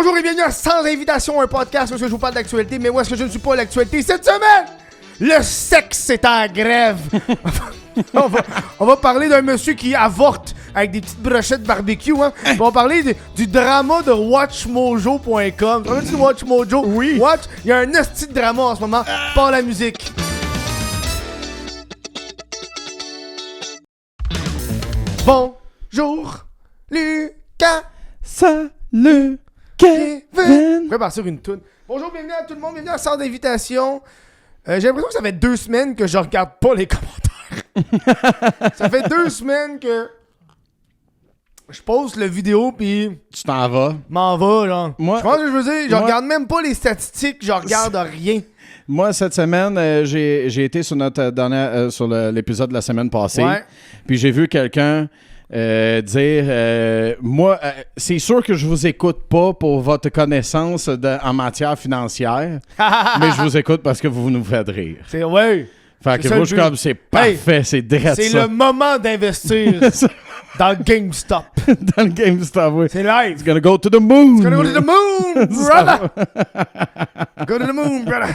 Bonjour et bienvenue à Sans Invitation, un podcast où je vous parle d'actualité, mais où est-ce que je ne suis pas l'actualité cette semaine? Le sexe est en grève. on va parler d'un monsieur qui avorte avec des petites brochettes barbecue. Hein. On va parler du drama de WatchMojo.com. Tu vois-tu WatchMojo? Oui. Il y a un esti de drama en ce moment. Par la musique. Bonjour, Lucas. Salut, Kevin. Je pourrais partir une toune. Bonjour, bienvenue à tout le monde, bienvenue à Sans d'invitation. J'ai l'impression que ça fait 2 semaines que je regarde pas les commentaires. Ça fait 2 semaines que je poste le vidéo pis Tu t'en vas. m'en va, genre. Moi- Je pense que je veux dire, je moi- regarde même pas les statistiques, je regarde rien. Moi, cette semaine, j'ai été sur notre dernière, sur l'épisode de la semaine passée. Ouais. Puis j'ai vu quelqu'un dire moi, c'est sûr que je vous écoute pas pour votre connaissance en matière financière, mais je vous écoute parce que vous nous faites rire. C'est ouais. Fait C'est que ça moi, le je suis but. comme, c'est parfait, c'est direct C'est ça. le moment d'investir dans le GameStop. Dans le GameStop, oui. C'est live. It's gonna go to the moon. It's gonna go to the moon, brother. Go to the moon, brother.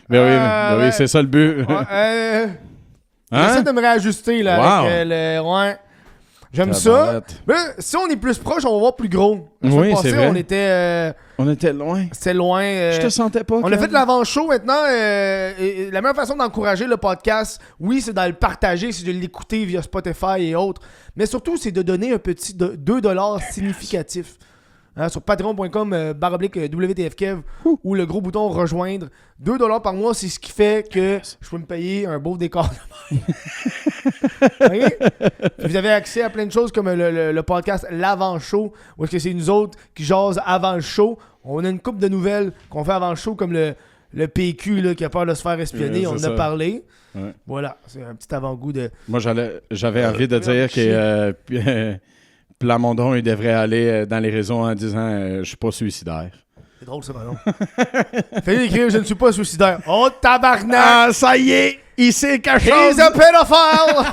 Ben oui, c'est ça le but. Ouais, Hein? J'essaie de me réajuster là Wow. avec le. Ouais. J'aime ça. Tabarette. Mais si on est plus proche, on va voir plus gros. La semaine Oui, passée, c'est vrai. on était. On était loin. C'était loin. Je te sentais pas. On a Kev. fait de l'avant-show maintenant. Et la meilleure façon d'encourager le podcast, oui, c'est de le partager, c'est de l'écouter via Spotify et autres. Mais surtout, c'est de donner un petit 2$ significatif. Hein, sur patreon.com /WTFKev ou le gros bouton rejoindre. 2$ par mois, c'est ce qui fait que je peux me payer un beau décor de même. Ok? Puis vous avez accès à plein de choses comme le podcast L'Avant-Show, où est-ce que c'est nous autres qui jasent avant le show. On a une couple de nouvelles qu'on fait avant le show, comme le PQ là, qui a peur de se faire espionner. Ouais, On en c'est a ça. parlé. Ouais. Voilà, c'est un petit avant-goût de... Moi, j'avais envie de dire que Plamondon, il devrait aller dans les réseaux en disant je suis pas suicidaire. C'est drôle ça, pardon. Fallait écrire « Je ne suis pas suicidaire ». Oh, tabarnak! Ah, ça y est! Il sait quelque chose! He's a pedophile!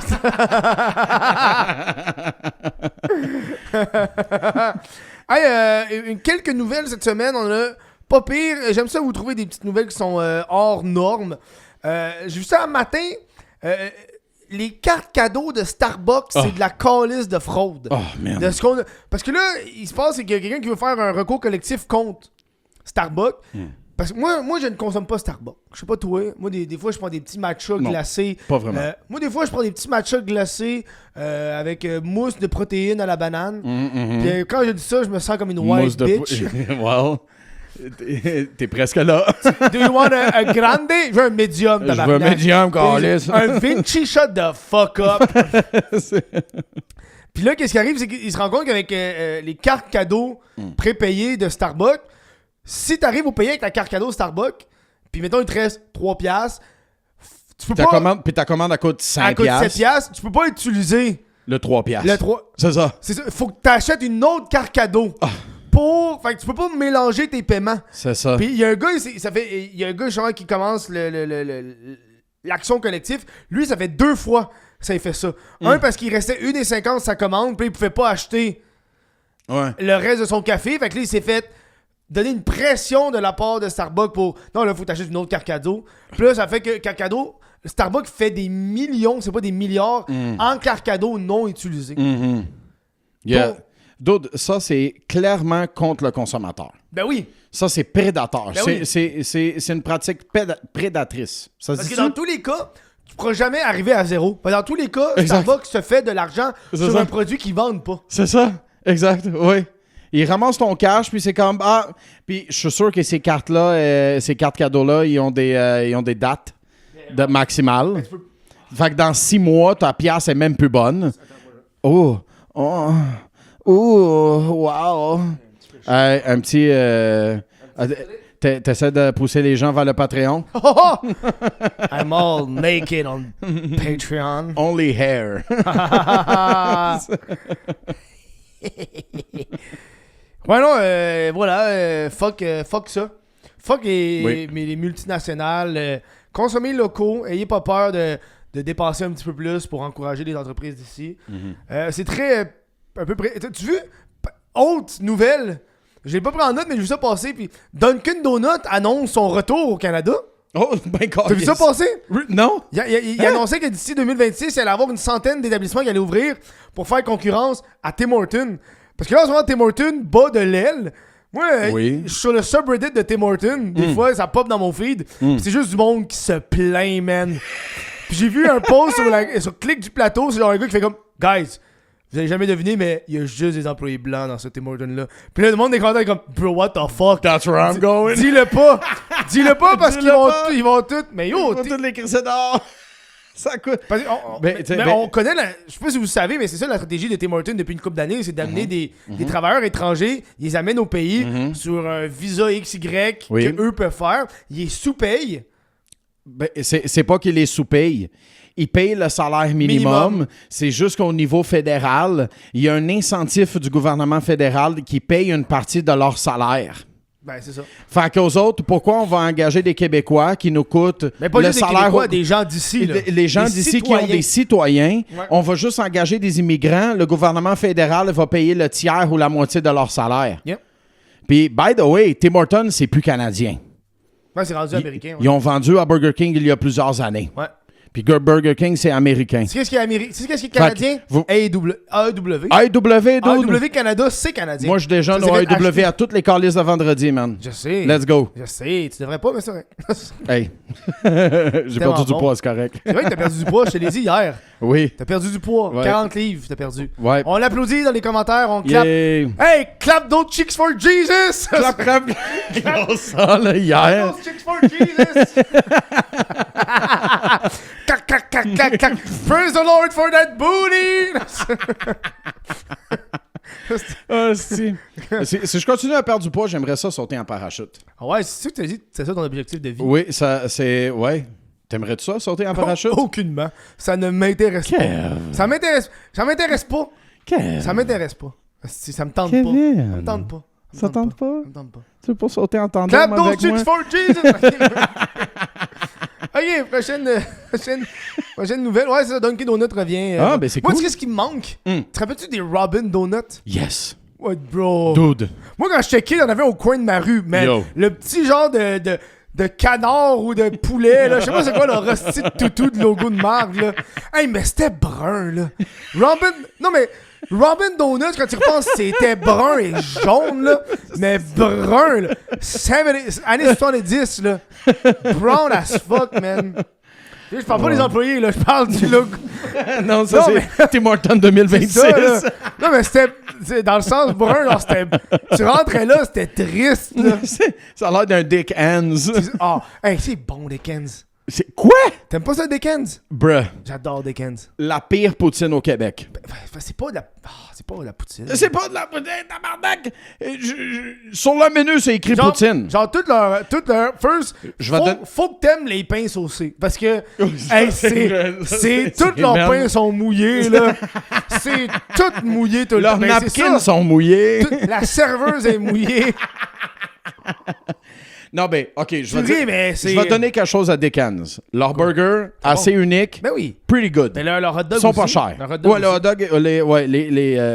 Hey, quelques nouvelles cette semaine, on a pas pire. J'aime ça vous trouver des petites nouvelles qui sont hors normes. J'ai vu ça un matin. Les cartes cadeaux de Starbucks, c'est de la calice de fraude. Oh, merde. De ce qu'on a- Parce que là, il se passe, c'est qu'il y a quelqu'un qui veut faire un recours collectif contre Starbucks. Parce que moi, je ne consomme pas Starbucks. Je sais pas toi. Moi, des fois, je prends des petits matchas Non, glacés. pas vraiment. Moi, des fois, je prends des petits matchas glacés avec mousse de protéines à la banane. Puis quand je dis ça, je me sens comme une white bitch. Wow. T'es presque là. Do you want a grande? Je veux un medium, Je veux un tabarnak. medium, câlisse. Un Vinci shot de fuck up. Puis là, qu'est-ce qui arrive, c'est qu'il se rend compte qu'avec les cartes cadeaux prépayées de Starbucks, si t'arrives au payer avec ta carte cadeau Starbucks, puis mettons, il te reste 3$, tu peux pas... Puis ta commande, elle coûte Elle 5$. coûte 7$, tu peux pas utiliser Le 3$. le 3... C'est ça. C'est ça, faut que t'achètes une autre carte cadeau. Fait que tu peux pas mélanger tes paiements. C'est ça. Puis il y a un gars, il y a un gars genre, qui commence l'action collective. Lui, ça fait 2 fois que ça a fait ça. Un, parce qu'il restait 1,50$ sa commande, puis il pouvait pas acheter Ouais. le reste de son café. Fait que là, il s'est fait donner une pression de la part de Starbucks pour... Non, là, faut que t'achètes une autre carte cadeau. Puis là, ça fait que carte cadeau, Starbucks fait des millions, c'est pas des milliards, en carte cadeau non utilisés. Yeah. Bon. D'autres, ça, c'est clairement contre le consommateur. Ben oui. Ça, c'est prédateur. Ben oui. C'est une pratique prédatrice. Ça se Parce que dit-tu? dans tous les cas, tu pourras jamais arriver à zéro. Dans tous les cas, Exact. Starbucks se fait de l'argent C'est sur ça. un produit qu'ils vendent pas. C'est ça. Exact. Oui. Ils ramassent ton cash, puis c'est comme... Ah, puis je suis sûr que ces cartes-là, ces cartes cadeaux-là, ils ont des dates maximales. Fait que dans 6 mois, ta pièce est même plus bonne. Oh. Oh. Oh. Wow. Un petit... T'essaies de pousser les gens vers le Patreon? I'm all naked on Patreon. Only hair. Ouais, non, voilà, fuck ça. Fuck Oui. les multinationales. Consommez locaux, ayez pas peur de dépenser un petit peu plus pour encourager les entreprises d'ici. C'est très... un peu... Tu veux? Autre nouvelle, Je l'ai pas pris en note, mais j'ai vu ça passer. Puis Dunkin' Donut annonce son retour au Canada. Oh, ben T'as vu ça passer? Non. Il annonçait que d'ici 2026, il allait avoir une centaine d'établissements qui allaient ouvrir pour faire concurrence à Tim Hortons. Parce que là, en ce moment, Tim Hortons bat de l'aile. Moi, je suis sur le subreddit de Tim Hortons. Des fois, ça pop dans mon feed. Pis c'est juste du monde qui se plaint, man. Puis j'ai vu un post sur Click du Plateau. C'est genre un gars qui fait comme « Guys, vous avez jamais deviné, mais il y a juste des employés blancs dans ce Tim Hortons-là. » Puis là, le monde des commentaires comme « Bro, what the fuck? That's where I'm going. » Dis-le pas. Dis-le pas parce qu'ils vont tout... Mais yo, ils vont tous les crisser dehors. Ça coûte. Mais on connaît je sais pas si vous savez, mais c'est ça la stratégie de Tim Hortons depuis une couple d'années, c'est d'amener des travailleurs étrangers, ils les amènent au pays sur un visa XY que eux peuvent faire, ils les sous-payent. Ben, c'est pas qu'ils les sous-payent. Ils payent le salaire minimum. C'est juste qu'au niveau fédéral, il y a un incentif du gouvernement fédéral qui paye une partie de leur salaire. Ben, c'est ça. Fait qu'aux autres, pourquoi on va engager des Québécois qui nous coûtent mais pas le juste salaire... des Québécois, des gens d'ici. Les gens d'ici qui ont des citoyens. Ouais. On va juste engager des immigrants. Le gouvernement fédéral va payer le tiers ou la moitié de leur salaire. Yep. Puis, by the way, Tim Hortons, c'est plus canadien. Ouais, c'est rendu américain. Ouais. Ils ont vendu à Burger King il y a plusieurs années. Ouais. Puis Burger King, c'est américain. C'est qu'est-ce qui est canadien? AEW. AEW Canada, c'est canadien. Moi, je déjeune au AEW à toutes les calices de vendredi, man. Je sais. Let's go. Je sais. Tu devrais pas, mais c'est vrai. Hey. J'ai perdu du poids, c'est correct. C'est vrai que t'as perdu du poids, je te l'ai dit hier. Oui. T'as perdu du poids. Ouais. 40 livres, t'as perdu. Ouais. On l'applaudit dans les commentaires, on clappe. Yeah. Hey, clap those chicks for Jesus! Clap. Ils ça, là, hier. Clap those chicks for Jesus! Praise the Lord for that booty! Si je continue à perdre du poids, j'aimerais ça sauter en parachute. Ah ouais, c'est sûr que tu as dit que c'est ça ton objectif de vie. Oui, ça, c'est... Ouais. T'aimerais-tu ça, sauter en parachute? Aucunement. Ça ne m'intéresse pas. Ça m'intéresse pas. Ça m'intéresse pas. Ça me tente pas. Ça me tente pas. Ça tente pas? Ça me tente pas. Tu veux pas sauter en tandem Clap avec those moi? chicks for Jesus! Ok, prochaine nouvelle. Ouais, c'est ça, Dunkin' Donut revient. Ben c'est moi, cool. tu sais ce qui me manque? Te rappelles-tu des Robin Donuts? Yes. Ouais, bro. Dude. Moi, quand j'étais kid, il y en avait au coin de ma rue, man. Yo. Le petit genre de canard ou de poulet, là. Je sais pas c'est quoi le rosty de toutou de logo de marque, là. Hey, mais c'était brun, là. Robin Donuts, quand tu repenses, c'était brun et jaune, là. Mais brun, là. Années 70, là. Brown as fuck, man. Je parle pas des employés, là. Je parle du logo. Non, ça, c'est Tim Hortons 2026. Ça, non, mais c'était dans le sens brun, genre, c'était... Tu rentrais là, c'était triste, là. Ça a l'air d'un Dick Hans. Hey, c'est bon, Dickens. C'est quoi? T'aimes pas ça, Dickens? Bruh. J'adore Dickens. La pire poutine au Québec. C'est pas de la... c'est pas de la poutine. C'est pas de la poutine, tabarnak! Sur le menu, c'est écrit poutine. Genre, toute leur first, faut que t'aimes les pains saucés. Parce que, hey, c'est tous leurs pains sont mouillés, là. C'est tout mouillé tout le temps. Leurs napkins sont mouillés. La serveuse est mouillée. Non, ben, OK, je vais te donner quelque chose à Dickens. Leur burger, assez unique. Ben oui. Pretty good. Mais leur hot dog ils sont aussi. pas chers. Le hot dog,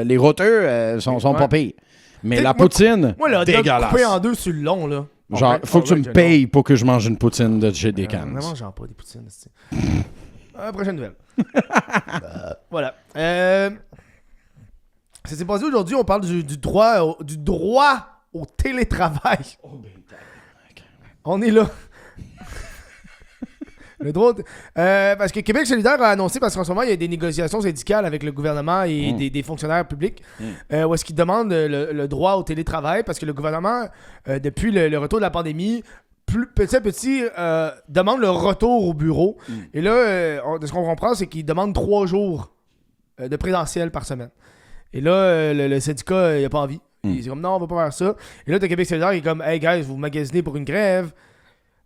les roteux sont pas pires. Mais la poutine, moi, le hot dog dégueulasse. coupé en deux sur le long, là. Genre, faut que tu me payes pour que je mange une poutine de chez Dickens. Ne mange pas des poutines. Prochaine nouvelle. Voilà. Ça s'est passé aujourd'hui, on parle du droit au télétravail. On est là. Le droit... parce que Québec solidaire a annoncé, parce qu'en ce moment, il y a des négociations syndicales avec le gouvernement et des fonctionnaires publics, où est-ce qu'ils demandent le droit au télétravail, parce que le gouvernement, depuis le retour de la pandémie, petit à petit, demande le retour au bureau. Et là, de ce qu'on comprend, c'est qu'ils demandent 3 jours de présentiel par semaine. Et là, le syndicat, il n'a pas envie. Il dit comme non, on va pas faire ça. Et là, t'as Québec solidaire, il est comme hey guys, vous magasinez pour une grève.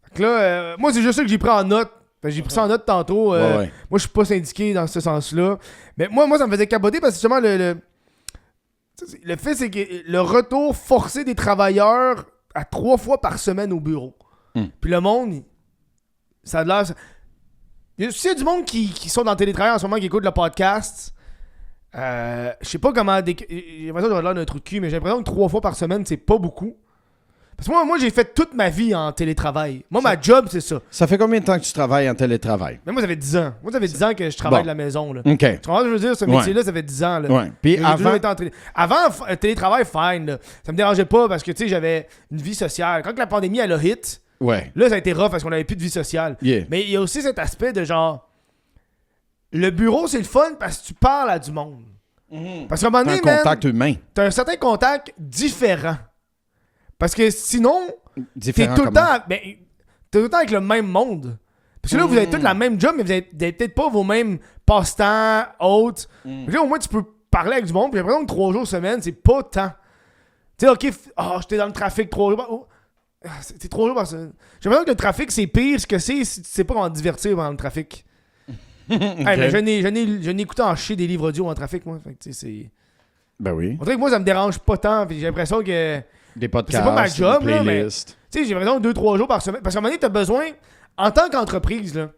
Fait que là, moi, c'est juste ça que j'ai pris en note. J'ai pris ça en note tantôt. Moi, je suis pas syndiqué dans ce sens-là. Mais moi, ça me faisait capoter parce que justement, le fait, c'est que le retour forcé des travailleurs à 3 fois par semaine au bureau. Puis le monde, ça a l'air. Il y a du monde qui sont dans le télétravail en ce moment, qui écoutent le podcast. Je sais pas comment... J'ai l'impression d'avoir l'air d'un trou de cul, mais j'ai l'impression que 3 fois par semaine, c'est pas beaucoup. Parce que moi j'ai fait toute ma vie en télétravail. Moi, ma job, c'est ça. Ça fait combien de temps que tu travailles en télétravail? Mais moi, ça fait 10 ans. Moi, ça fait 10 ans que je travaille de la maison. Là. OK. Tu comprends ce que je veux dire? Ce métier-là, ça fait 10 ans. Là. Ouais. Puis avant, télétravail, fine. Là. Ça me dérangeait pas parce que, tu sais, j'avais une vie sociale. Quand la pandémie, elle a hit, là, ça a été rough parce qu'on avait plus de vie sociale. Yeah. Mais il y a aussi cet aspect de genre... Le bureau, c'est le fun parce que tu parles à du monde. Parce qu'à un moment donné, un contact humain. T'as un certain contact différent. Parce que sinon, t'es Différent tout le temps... t'es tout le temps avec le même monde. Parce que là, vous avez tous la même job, mais vous avez peut-être pas vos mêmes passe-temps, autres. Là, au moins, tu peux parler avec du monde. Puis j'ai l'impression que 3 jours semaine, c'est pas tant. Tu sais, OK, j'étais dans le trafic 3 jours. C'est 3 jours par semaine. J'ai l'impression que le trafic, c'est pire ce que c'est si tu sais pas comment te divertir pendant le trafic. Okay. Hey, mais je n'ai écouté en chier des livres audio en trafic, moi. Fait que, c'est... Ben oui. On dirait que moi, ça me dérange pas tant. Puis j'ai l'impression que... Des podcasts, c'est pas ma job, des là, mais... playlists. Tu sais, j'ai l'impression que 2-3 jours par semaine. Parce qu'à un moment donné, t'as besoin... En tant qu'entreprise, là,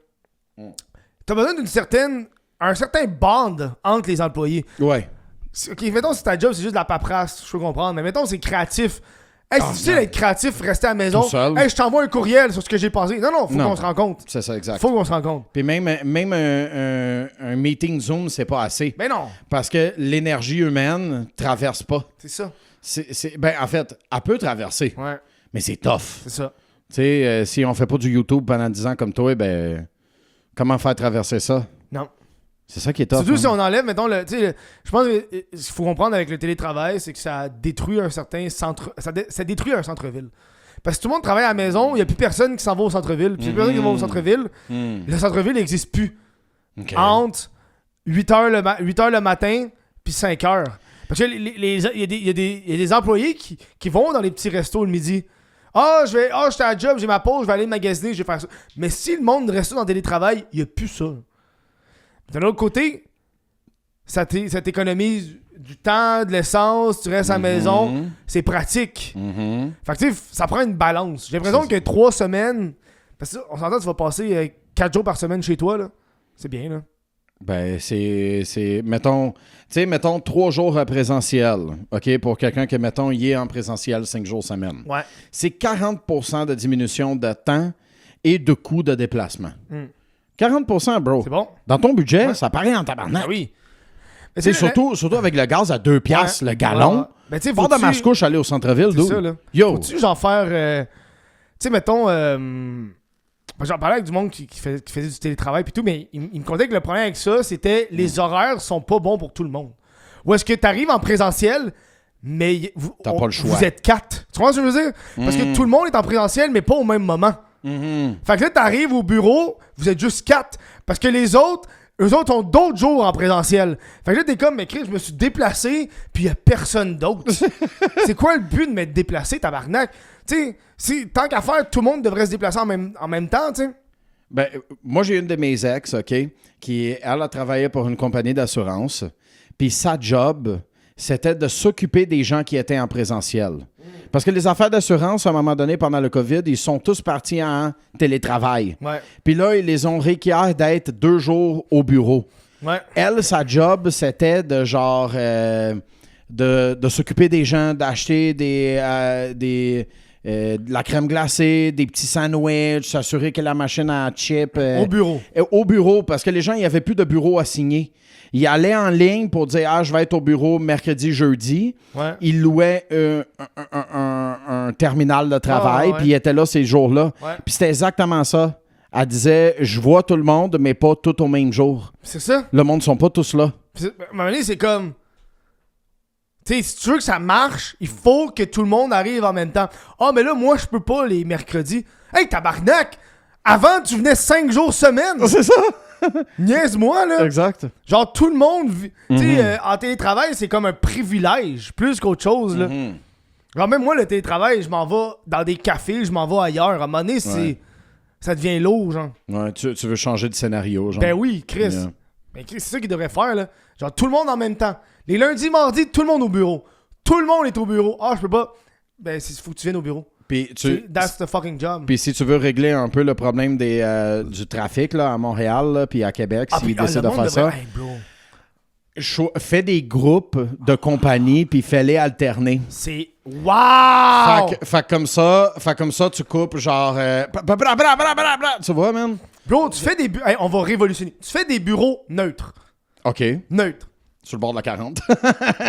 t'as besoin un certain bond entre les employés. Ouais. OK, mettons, si ta job, c'est juste de la paperasse, je peux comprendre. Mais mettons, c'est créatif. Hey, c'est difficile d'être créatif, rester à la maison. Hey, je t'envoie un courriel sur ce que j'ai passé. Non, faut qu'on se rende compte. C'est ça, exact. Faut qu'on se rende compte. Puis même un meeting Zoom, c'est pas assez. Mais non. Parce que l'énergie humaine traverse pas. C'est ça. Ben, en fait, elle peut traverser. Ouais. Mais c'est tough. C'est ça. Tu sais, si on fait pas du YouTube pendant 10 ans comme toi, ben, comment faire traverser ça? Non. C'est ça qui est tough. Surtout si on enlève, mettons, je pense qu'il faut comprendre avec le télétravail, c'est que ça détruit un certain centre... Ça détruit un centre-ville. Parce que tout le monde travaille à la maison, il n'y a plus personne qui s'en va au centre-ville. Puis personne qui va au centre-ville, le centre-ville n'existe plus. Okay. Entre 8h le matin puis 5h. Parce que il y a des employés qui vont dans les petits restos le midi. J'étais à la job, j'ai ma pause, je vais aller magasiner, je vais faire ça. Mais si le monde reste dans le télétravail, il n'y a plus ça. De l'autre côté, ça t'économise du temps, de l'essence, tu restes à la maison, c'est pratique. Fait que tu sais, ça prend une balance. J'ai l'impression que 3 semaines, parce que on s'entend, tu vas passer 4 jours par semaine chez toi, là. C'est bien, là. Ben, mettons 3 jours présentiel, OK, pour quelqu'un qui, mettons, il est en présentiel 5 jours semaine. Ouais. C'est 40% de diminution de temps et de coût de déplacement. 40%, bro. C'est bon. Dans ton budget, ça paraît en tabarnak. Ah oui. C'est surtout avec le gaz à 2 piastres le gallon. Ben, tu sais, pas de Mascouche aller au centre-ville, d'où? C'est ça, là. Yo. Faut-tu genre faire... tu sais, mettons... J'en parlais avec du monde qui faisait du télétravail et tout, mais il me contait que le problème avec ça, c'était les horaires sont pas bons pour tout le monde. Ou est-ce que tu arrives en présentiel, mais t'as pas le choix. Vous êtes 4. Tu comprends ce que je veux dire? Parce que tout le monde est en présentiel, mais pas au même moment. Fait que là, t'arrives au bureau, vous êtes juste 4. Parce que eux autres ont d'autres jours en présentiel. Fait que là, t'es comme, mais Chris, je me suis déplacé, puis il y a personne d'autre. C'est quoi le but de m'être déplacé, tabarnak? Tu sais, tant qu'à faire, tout le monde devrait se déplacer en même temps, tu sais. Ben, moi, j'ai une de mes ex, OK, elle a travaillé pour une compagnie d'assurance, puis sa job, c'était de s'occuper des gens qui étaient en présentiel. Parce que les affaires d'assurance, à un moment donné, pendant le COVID, ils sont tous partis en télétravail. Ouais. Puis là, ils les ont requiert d'être 2 jours au bureau. Ouais. Elle, sa job, c'était de genre... de s'occuper des gens, d'acheter de la crème glacée, des petits sandwichs, s'assurer que la machine à chip... au bureau. Au bureau, parce que les gens, il n'y avait plus de bureau à signer. Ils allaient en ligne pour dire « je vais être au bureau mercredi, jeudi. Ouais. » Ils louaient un terminal de travail, puis ils étaient là ces jours-là. Ouais. Puis c'était exactement ça. Elle disait « je vois tout le monde, mais pas tout au même jour. » C'est ça. Le monde ne sont pas tous là. À un moment donné, c'est comme... Tu sais, si tu veux que ça marche, il faut que tout le monde arrive en même temps. Mais là, moi, je peux pas les mercredis. Hey, tabarnak! Avant, tu venais 5 jours semaine. C'est ça! Niaise-moi, là. Exact. Genre, tout le monde... Tu sais, en télétravail, c'est comme un privilège, plus qu'autre chose, là. Genre, même moi, le télétravail, je m'en vais dans des cafés, je m'en vais ailleurs. À un moment donné, ça devient lourd, genre. Ouais, tu veux changer de scénario, genre. Ben oui, Chris. Yeah. Ben Chris, c'est ça qu'il devrait faire, là. Genre, tout le monde en même temps. Les lundis, mardis, tout le monde au bureau. Tout le monde est au bureau. Je peux pas. Ben, il faut que tu viennes au bureau. Puis that's the fucking job. Puis si tu veux régler un peu le problème du trafic là, à Montréal là, puis à Québec, s'ils décident de faire ça. Hey, bro. Fais des groupes de compagnie, puis fais-les alterner. C'est... Wow! Fait que comme ça, tu coupes genre... tu vois, man? Bro, tu fais des... Hey, on va révolutionner. Tu fais des bureaux neutres. OK. Neutres. Sur le bord de la 40.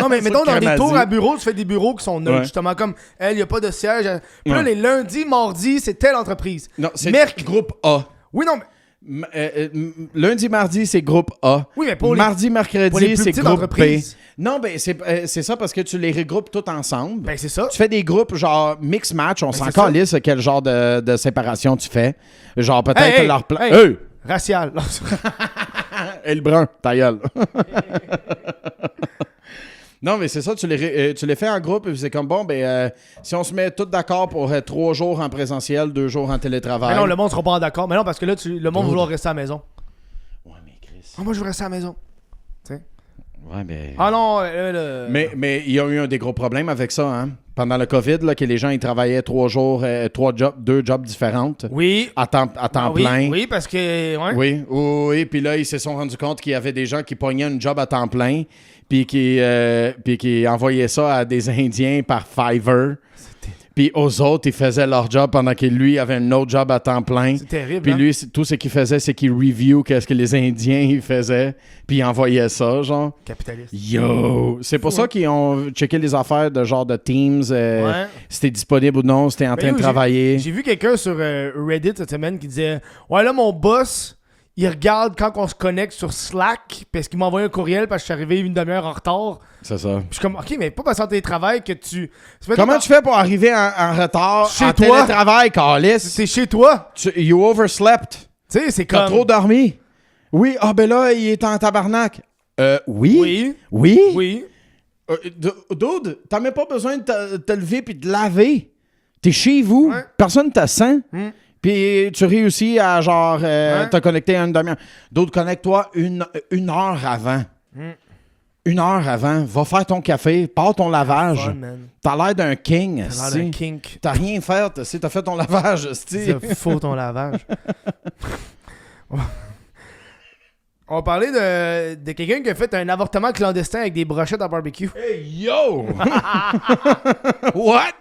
Non, mais mettons, dans des Cramazie. tours à bureau, tu fais des bureaux qui sont neutres. Ouais. Justement, comme, il n'y a pas de siège. Puis là, Ouais. les lundis, mardis, c'est telle entreprise. Non, c'est Mercredi- groupe A. Oui, non, mais... Lundi, mardi, c'est groupe A. Oui, mais pour les- Mardi, pour les mercredi, plus c'est petites groupe B. entreprises. Non, ben c'est ça parce que tu les regroupes tous ensemble. Ben, c'est ça. Tu fais des groupes genre mix-match, on s'en c'est ça. calisse quel genre de séparation tu fais. Genre peut-être Hey, leur plan. hey. Hey! Racial. Et le brun, ta gueule. Non, mais c'est ça, tu les fais en groupe et c'est comme bon, si on se met tous d'accord pour 3 jours en présentiel, 2 jours en télétravail. Mais non, le monde sera pas d'accord. Mais non, parce que là, le monde va vouloir rester à la maison. Ouais, mais Chris. Ah, moi, je veux rester à la maison. Ouais, mais. Ah non, Mais il y a eu des gros problèmes avec ça, hein. Pendant le COVID, là, que les gens ils travaillaient 3 jours, 2 jobs différentes. Oui. À temps Oui, plein. oui, parce que... Ouais. Oui. Puis là, ils se sont rendus compte qu'il y avait des gens qui pognaient un job à temps plein, puis qui envoyaient ça à des Indiens par Fiverr. Puis aux autres, ils faisaient leur job pendant que lui avait un autre job à temps plein. C'est terrible, Puis hein? lui, tout ce qu'il faisait, c'est qu'il review qu'est-ce que les Indiens ils faisaient, puis il envoyait ça, genre. Capitaliste. Yo! C'est pour ça qu'ils ont checké les affaires de genre de Teams, Ouais. si t'es disponible ou non, si t'es en train de travailler. J'ai vu quelqu'un sur Reddit cette semaine qui disait « Ouais, là, mon boss, il regarde quand on se connecte sur Slack parce qu'il m'a envoyé un courriel parce que je suis arrivé une demi-heure en retard. » C'est ça. Puis je suis comme « Ok, mais pas parce que en télétravail que tu... » Comment tu fais pour arriver en retard Chez en toi? télétravail, Calice? C'est chez toi. You overslept. Tu sais, c'est T'as comme... trop dormi. Oui, ben là, il est en tabarnak. Oui? Oui. Oui? Oui. Dude, t'as même pas besoin de te lever puis de laver. T'es chez vous, Ouais. personne te sent. Mm. Puis tu réussis à genre te connecter à une demi-heure. D'autres, connecte-toi une heure avant. Mm. 1 heure avant, va faire ton café, pars ton lavage. Fun, man. T'as l'air d'un king, T'as l'air esti. d'un kink. T'as rien fait, t'as fait ton lavage, esti. C'est faux ton lavage. On va parler de quelqu'un qui a fait un avortement clandestin avec des brochettes à barbecue. Hey, yo! What?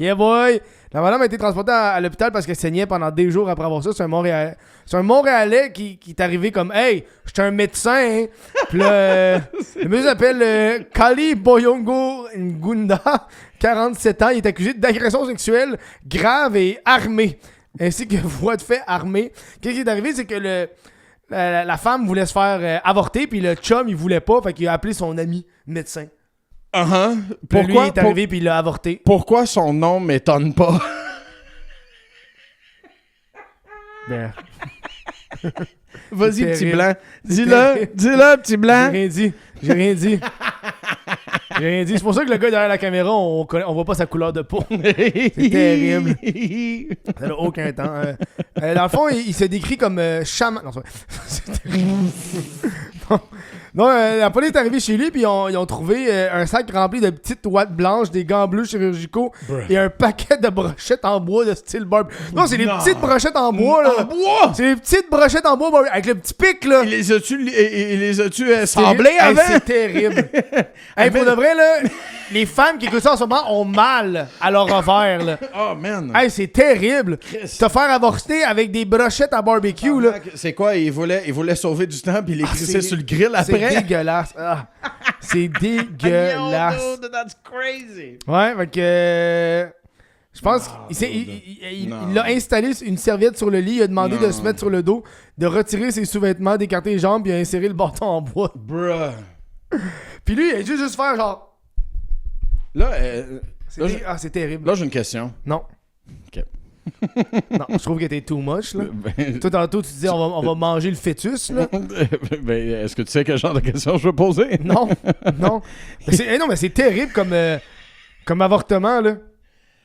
Yeah boy! La madame a été transportée à l'hôpital parce qu'elle saignait pendant des jours après avoir ça. C'est un Montréalais qui est arrivé comme « Hey, je suis un médecin! Hein. » Puis là, le monsieur s'appelle Kali Boyongo Ngunda, 47 ans. Il est accusé d'agression sexuelle grave et armée, ainsi que voie de fait armée. Qu'est-ce qui est arrivé, c'est que la femme voulait se faire avorter, puis le chum, il voulait pas, fait qu'il a appelé son ami médecin. Puis lui, il est arrivé, puis il l'a avorté. Pourquoi son nom m'étonne pas? Ben, Vas-y, C'est petit terrible. blanc. terrible. Dis-le, petit blanc. J'ai rien dit. J'ai rien dit. J'ai rien dit. C'est pour ça que le gars derrière la caméra, on voit pas sa couleur de peau. C'est terrible. Ça n'a aucun temps. Dans le fond, il se décrit comme chaman. Non, c'est terrible. Non, la police est arrivée chez lui, puis ils ont trouvé un sac rempli de petites ouates blanches, des gants bleus chirurgicaux et un paquet de brochettes en bois de style barbe. Non, c'est des petites brochettes en bois, là. En bois? C'est des petites brochettes en bois avec le petit pic, là. Il les a-tu semblés Hey, avant? c'est terrible. Hey, pour de vrai, là, les femmes qui écoutent ça en ce moment ont mal à leur ovaire, là. Oh, man. Hey, c'est terrible. Te faire avorter avec des brochettes à barbecue, là. C'est quoi? Il voulait sauver du temps puis il les crissait c'est- sur le grill après? C'est dégueulasse. Ah, c'est dégueulasse. Yo, dude, that's crazy. Ouais, fait que... je pense qu'il a installé une serviette sur le lit, il a demandé de se mettre sur le dos, de retirer ses sous-vêtements, d'écarter les jambes, puis il a inséré le bâton en bois. Bruh. Puis lui, il a juste faire genre... Là, c'est terrible. là j'ai une question. Non. OK. Non, je trouve que t'es too much, là. Ben, Toi, tantôt, tu disais on va manger le fœtus, là. ben, est-ce que tu sais quel genre de question je veux poser? Non, non. Non, mais c'est terrible comme avortement, là.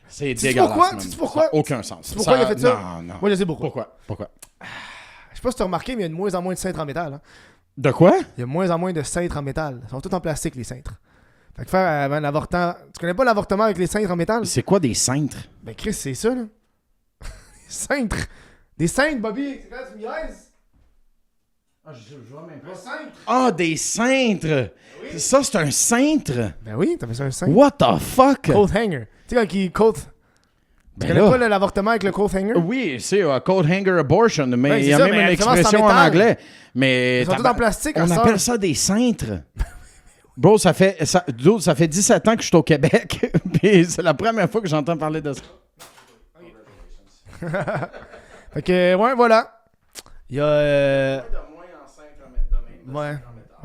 C'est Sais-tu dégueulasse. pourquoi? man. Sais-tu pourquoi? Ça a aucun sens. Sais-tu pourquoi il a fait ça? Non. Moi, je sais pourquoi. Pourquoi? Je sais pas si t'as remarqué, mais il y a de moins en moins de cintres en métal. Hein. De quoi? Il y a de moins en moins de cintres en métal. Ils sont tous en plastique, les cintres. Fait que faire un avortement... Tu connais pas l'avortement avec les cintres en métal? C'est quoi des cintres? Ben, Chris, c'est ça, là. Des cintres. Des cintres, Bobby. C'est quand tu me niaises? Je vois même pas. Un cintre. Ah, des cintres! Oui. Ça, c'est un cintre? Ben oui, t'as fait ça un cintre. What the fuck? Coat hanger. Tu sais, quand il coat. Tu connais pas l'avortement avec le coat hanger? Oui, c'est coat hanger abortion, mais Ouais, il y a ça, même mais une habituellement, expression c'est en en métal. anglais. Mais Ils sont tous en plastique. on appelle ça des cintres. Bro, ça fait 17 ans que je suis au Québec. Puis c'est la première fois que j'entends parler de ça. Fait que, ouais, voilà. Il y a. Ouais.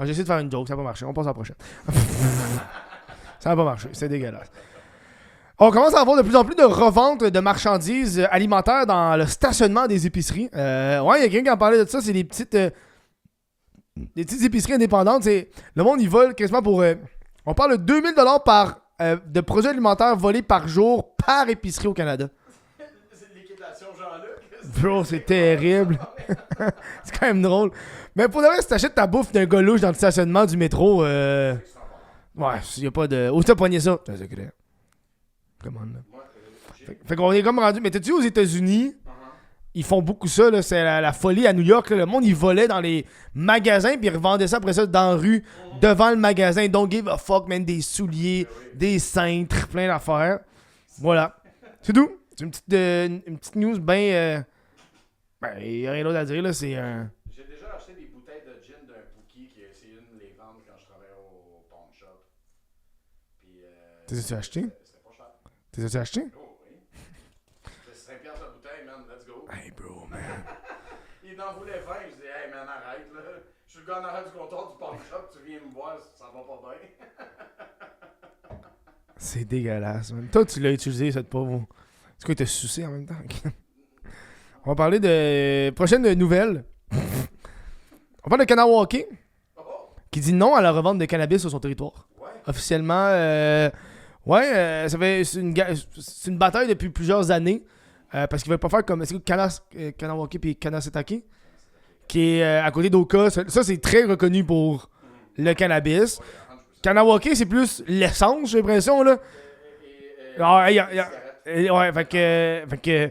J'ai essayé de faire une joke, ça n'a pas marché. On passe à la prochaine. Ça n'a pas marché, c'est dégueulasse. On commence à avoir de plus en plus de reventes de marchandises alimentaires dans le stationnement des épiceries. Ouais, il y a quelqu'un qui en parlait de ça, c'est des petites épiceries indépendantes. Le monde, ils volent quasiment pour... on parle de 2000 $ de produits alimentaires volés par jour par épicerie au Canada. C'est l'équitation Jean-Luc. Bro, c'est terrible. C'est quand même drôle. Mais pour de vrai, si t'achètes ta bouffe d'un gars louche dans le stationnement du métro, ouais, il n'y a pas de... Où t'as pogné ça? C'est un secret. Comment là? Fait qu'on est comme rendu... Mais t'as-tu aux États-Unis, ils font beaucoup ça, là, c'est la folie à New York. Là, le monde, ils volaient dans les magasins puis ils revendaient ça après ça dans la rue, devant le magasin. Don't give a fuck, man. Des souliers, des cintres, plein d'affaires. Voilà. C'est tout. C'est une petite news bien... Ben, il n'y a rien d'autre à dire, là. C'est un... J'ai déjà acheté des bouteilles de gin d'un Pookie qui a essayé de les vendre quand je travaillais au pawn shop. Puis, T'es-tu acheté? C'était pas cher. T'es-tu acheté? Oh oui. C'est 5$ la bouteille, man. Let's go. Hey, bro, man. Il en voulait 20. Je dis, hey, man, arrête, là. Je suis le gars en arrière du comptoir du pawn shop. Tu viens me voir, ça va pas bien. C'est dégueulasse, man. Toi, tu l'as utilisé, cette pauvre. Est-ce que t'as sucé en même temps? On va parler de prochaine nouvelle. On parle de Kanawake, qui dit non à la revente de cannabis sur son territoire. Ouais. Officiellement, c'est une bataille depuis plusieurs années. Parce qu'ils veulent pas faire comme Kanawake et Kanasetake, qui est à côté d'Oka. Ça, c'est très reconnu pour le cannabis. Kanawake, c'est plus l'essence, j'ai l'impression, là. Ouais, fait que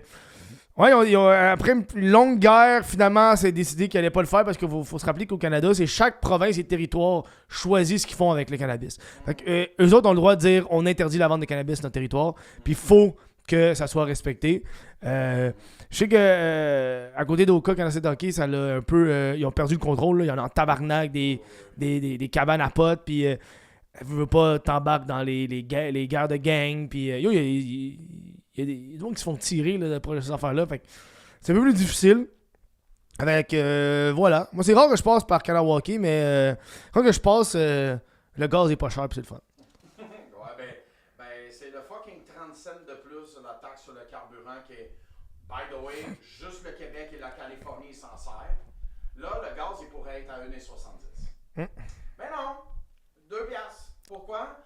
ouais, après une longue guerre, finalement, c'est décidé qu'ils n'allaient pas le faire parce qu'il faut se rappeler qu'au Canada, c'est chaque province et territoire choisit ce qu'ils font avec le cannabis. Fait que, eux autres ont le droit de dire on interdit la vente de cannabis sur notre territoire, puis il faut que ça soit respecté. Je sais que à côté d'Oka, Kanasetake, ça l'a un peu. Ils ont perdu le contrôle. Là. Il y en a en tabarnak des cabanes à potes, puis elle veut pas t'embarquer dans les guerres de gang, puis il y a des gens qui se font tirer là, pour ces affaires-là. Fait que c'est un peu plus difficile. Avec, voilà. Moi, c'est rare que je passe par Kanawake, mais quand que je passe, le gaz est pas cher, puis c'est le fun. Ouais, ben, c'est le fucking 30 cents de plus de la taxe sur le carburant qui est, by the way, juste le Québec et la Californie s'en servent. Là, le gaz, il pourrait être à 1,70. Mais non, 2$. Pourquoi?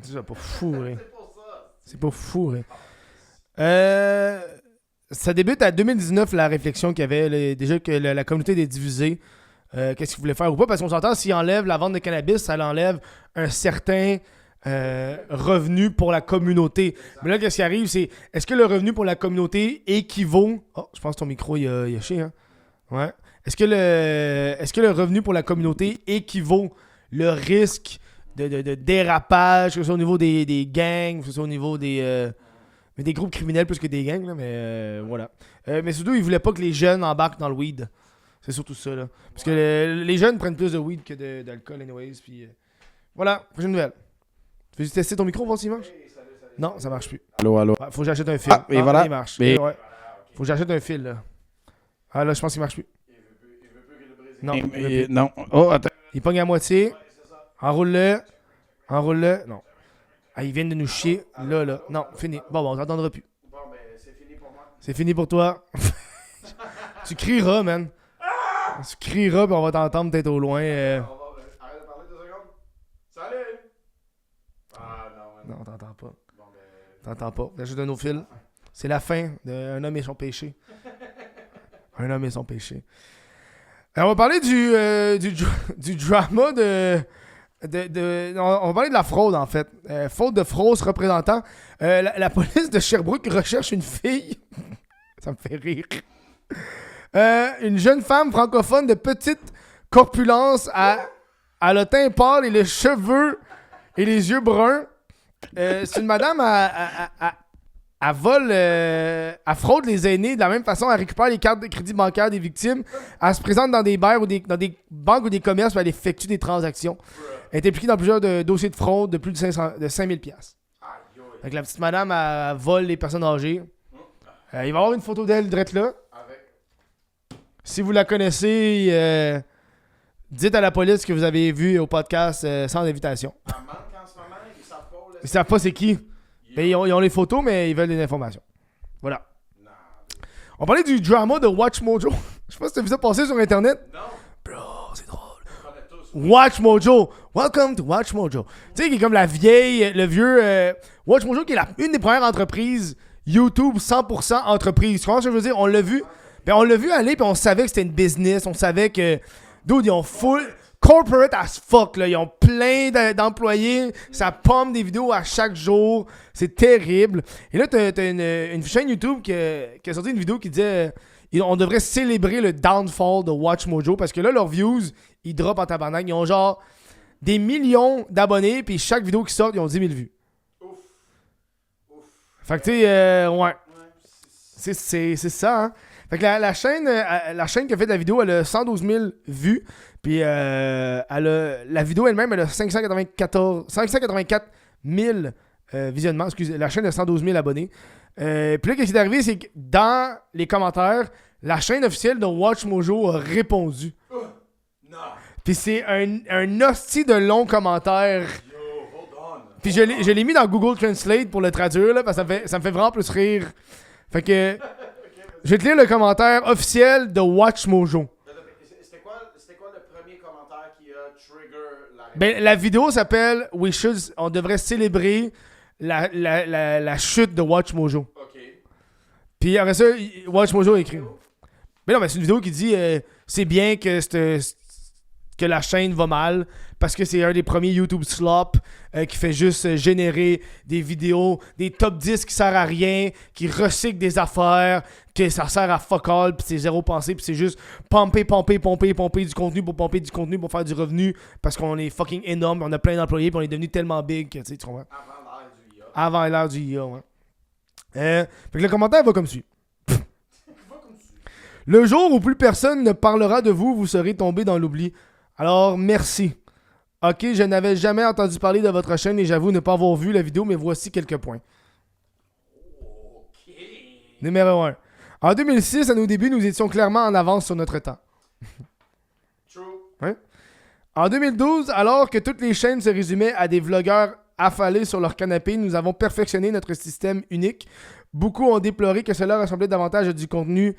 C'est pas fou, hein. C'est pour ça. C'est pas fou, hein. Ça débute à 2019, la réflexion qu'il y avait. Déjà que la communauté est divisée. Qu'est-ce qu'ils voulaient faire ou pas? Parce qu'on s'entend, s'ils enlèvent la vente de cannabis, ça enlève un certain revenu pour la communauté. Exact. Mais là, qu'est-ce qui arrive, c'est est-ce que le revenu pour la communauté équivaut... Oh, je pense que ton micro, il a chier, hein? Ouais. Est-ce que le revenu pour la communauté équivaut le risque de dérapage, que ce soit au niveau des gangs, que ce soit au niveau des groupes criminels plus que des gangs, là, mais voilà. Mais surtout, ils voulaient pas que les jeunes embarquent dans le weed. C'est surtout ça, là. Parce que les jeunes prennent plus de weed que d'alcool, anyways. Puis voilà, prochaine nouvelle. Tu veux tester ton micro, voir s'il marche? Non, ça marche plus. Allô. Ouais, faut que j'achète un fil. Et voilà. Il marche. Et... Ouais. Faut que j'achète un fil, là. Ah, là, je pense qu'il marche plus. Non. Non. Oh, attends. Il pogne à moitié. Enroule-le. Non. Ah, ils viennent de nous chier. Là. Non, fini. Bon, on t'entendra plus. Bon, ben, c'est fini pour moi. C'est fini pour toi. Tu crieras, man. Tu crieras, puis on va t'entendre peut-être au loin. Arrête de parler 2 secondes. Salut! Ah, non, man. Non, t'entends pas. Bon, ben... T'entends pas. J'ajoute un autre fil. C'est la fin d'Un homme et son péché. Un homme et son péché. Alors, on va parler du drama on va parler de la fraude, en fait. Faute de fausse représentant. La police de Sherbrooke recherche une fille. Ça me fait rire. Une jeune femme francophone de petite corpulence à le teint pâle et les cheveux et les yeux bruns. C'est une madame elle vole, elle fraude les aînés de la même façon, elle récupère les cartes de crédit bancaire des victimes, elle se présente dans des bars ou dans des banques ou des commerces où elle effectue des transactions. Elle est impliquée dans plusieurs dossiers de fraude de plus de 5000$. Donc la petite madame, elle vole les personnes âgées. Il va y avoir une photo d'elle direct là. Si vous la connaissez, dites à la police que vous avez vu au podcast sans invitation. Ils savent pas c'est qui. Mais ils ont les photos, mais ils veulent des informations. Voilà. On parlait du drama de Watch Mojo. Je sais pas si t'as vu ça passer sur Internet. Non. Bro, c'est drôle. Watch Mojo. Welcome to Watch Mojo. Tu sais, qui est comme le vieux Watch Mojo, qui est une des premières entreprises YouTube 100% entreprise. Tu comprends ce que je veux dire? On l'a vu. Ben, on l'a vu aller, puis on savait que c'était une business. On savait que... Dude, ils ont full... Corporate as fuck, là. Ils ont plein d'employés. Ça pompe des vidéos à chaque jour. C'est terrible. Et là, t'as une chaîne YouTube qui a sorti une vidéo qui disait on devrait célébrer le downfall de Watch Mojo parce que là, leurs views, ils drop en tabarnak. Ils ont genre des millions d'abonnés, puis chaque vidéo qui sort, ils ont 10 000 vues. Ouf. Fait que tu sais, ouais. C'est ça, hein. Fait que la chaîne qui a fait la vidéo, elle a 112 000 vues. Puis la vidéo elle-même, elle a 584 000 visionnements. Excusez, la chaîne a 112 000 abonnés. Puis là, qu'est-ce qui est arrivé, c'est que dans les commentaires, la chaîne officielle de Watch Mojo a répondu. Puis c'est un hostie de long commentaire. Puis je l'ai mis dans Google Translate pour le traduire, là, parce que ça me fait vraiment plus rire. Fait que... Je vais te lire le commentaire officiel de Watch Mojo. C'était quoi le premier commentaire qui a trigger la réponse? Ben, la vidéo s'appelle on devrait célébrer la chute de Watch Mojo. OK. Puis après ça, Watch Mojo a écrit. Mais non, mais c'est une vidéo qui dit c'est bien que la chaîne va mal parce que c'est un des premiers YouTube slop qui fait juste générer des vidéos, des top 10 qui sert à rien, qui recycle des affaires, que ça sert à fuck all, puis c'est zéro pensée, puis c'est juste pomper du contenu pour faire du revenu parce qu'on est fucking énorme, on a plein d'employés, puis on est devenu tellement big que tu comprends. Avant l'ère du IA, ouais. Fait que le commentaire va comme suit. Le jour où plus personne ne parlera de vous, vous serez tombé dans l'oubli. Alors, merci. Ok, je n'avais jamais entendu parler de votre chaîne et j'avoue ne pas avoir vu la vidéo, mais voici quelques points. Ok. Numéro 1. En 2006, à nos débuts, nous étions clairement en avance sur notre temps. True. Hein? En 2012, alors que toutes les chaînes se résumaient à des vlogueurs affalés sur leur canapé, nous avons perfectionné notre système unique. Beaucoup ont déploré que cela ressemblait davantage à du contenu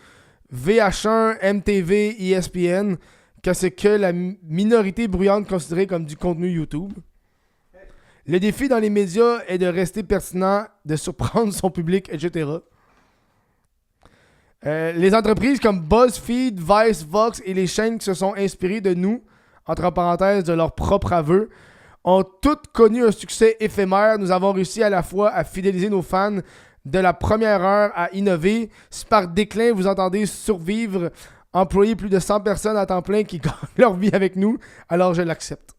VH1, MTV, ESPN, que ce que la minorité bruyante considérait comme du contenu YouTube. Le défi dans les médias est de rester pertinent, de surprendre son public, etc. Les entreprises comme BuzzFeed, Vice, Vox et les chaînes qui se sont inspirées de nous, entre parenthèses de leur propre aveu, ont toutes connu un succès éphémère. Nous avons réussi à la fois à fidéliser nos fans de la première heure à innover. Si par déclin vous entendez survivre, employer plus de 100 personnes à temps plein qui gagnent leur vie avec nous, alors je l'accepte.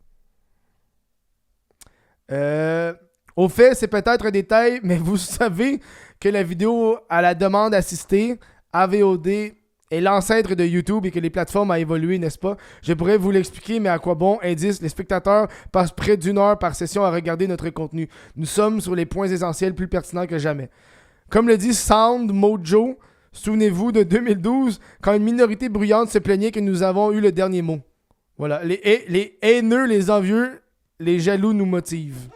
Au fait, c'est peut-être un détail, mais vous savez que la vidéo à la demande assistée, AVOD, est l'ancêtre de YouTube et que les plateformes ont évolué, n'est-ce pas? Je pourrais vous l'expliquer, mais à quoi bon? Indice, les spectateurs passent près d'1 heure par session à regarder notre contenu. Nous sommes sur les points essentiels plus pertinents que jamais. Comme le dit Sound Mojo, souvenez-vous de 2012, quand une minorité bruyante se plaignait que nous avons eu le dernier mot. Voilà. Les haineux, les envieux, les jaloux nous motivent.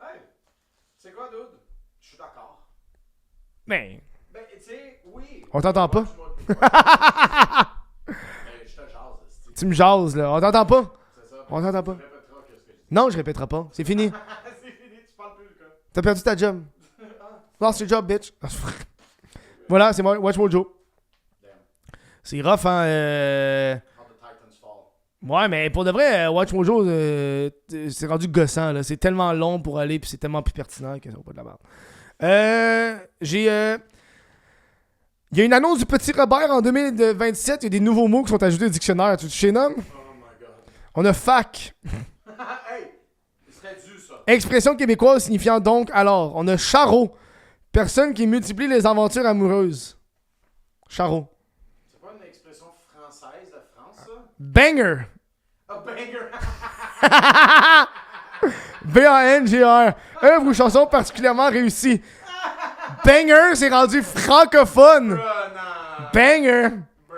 Hey, c'est quoi, dude? Je suis d'accord. Ben, tu sais, oui. On t'entend pas? Je te jase. Tu me jases, là. On t'entend pas? C'est ça. On t'entend pas. Tu répéteras ce que je dis. Non, je répéterai pas. C'est fini. C'est fini, tu parles plus, le gars. T'as perdu ta job. Lost your job, bitch. Voilà, c'est moi, Watch Mojo. C'est rough, hein. Ouais, mais pour de vrai, Watch Mojo, c'est rendu gossant, là. C'est tellement long pour aller, puis c'est tellement plus pertinent que ça vaut pas de la merde. Il y a une annonce du Petit Robert en 2027. Il y a des nouveaux mots qui sont ajoutés au dictionnaire. Tu sais, nomme? Oh my god. On a fac. Hey! Il serait dû, ça. Expression québécoise signifiant donc alors. On a charreau. Personne qui multiplie les aventures amoureuses. Charreau. C'est pas une expression française de France, ça? Banger. A banger! B-A-N-G-R. Œuvre ou chanson particulièrement réussie. Banger, c'est rendu francophone. Bruh, non. Banger. Bruh,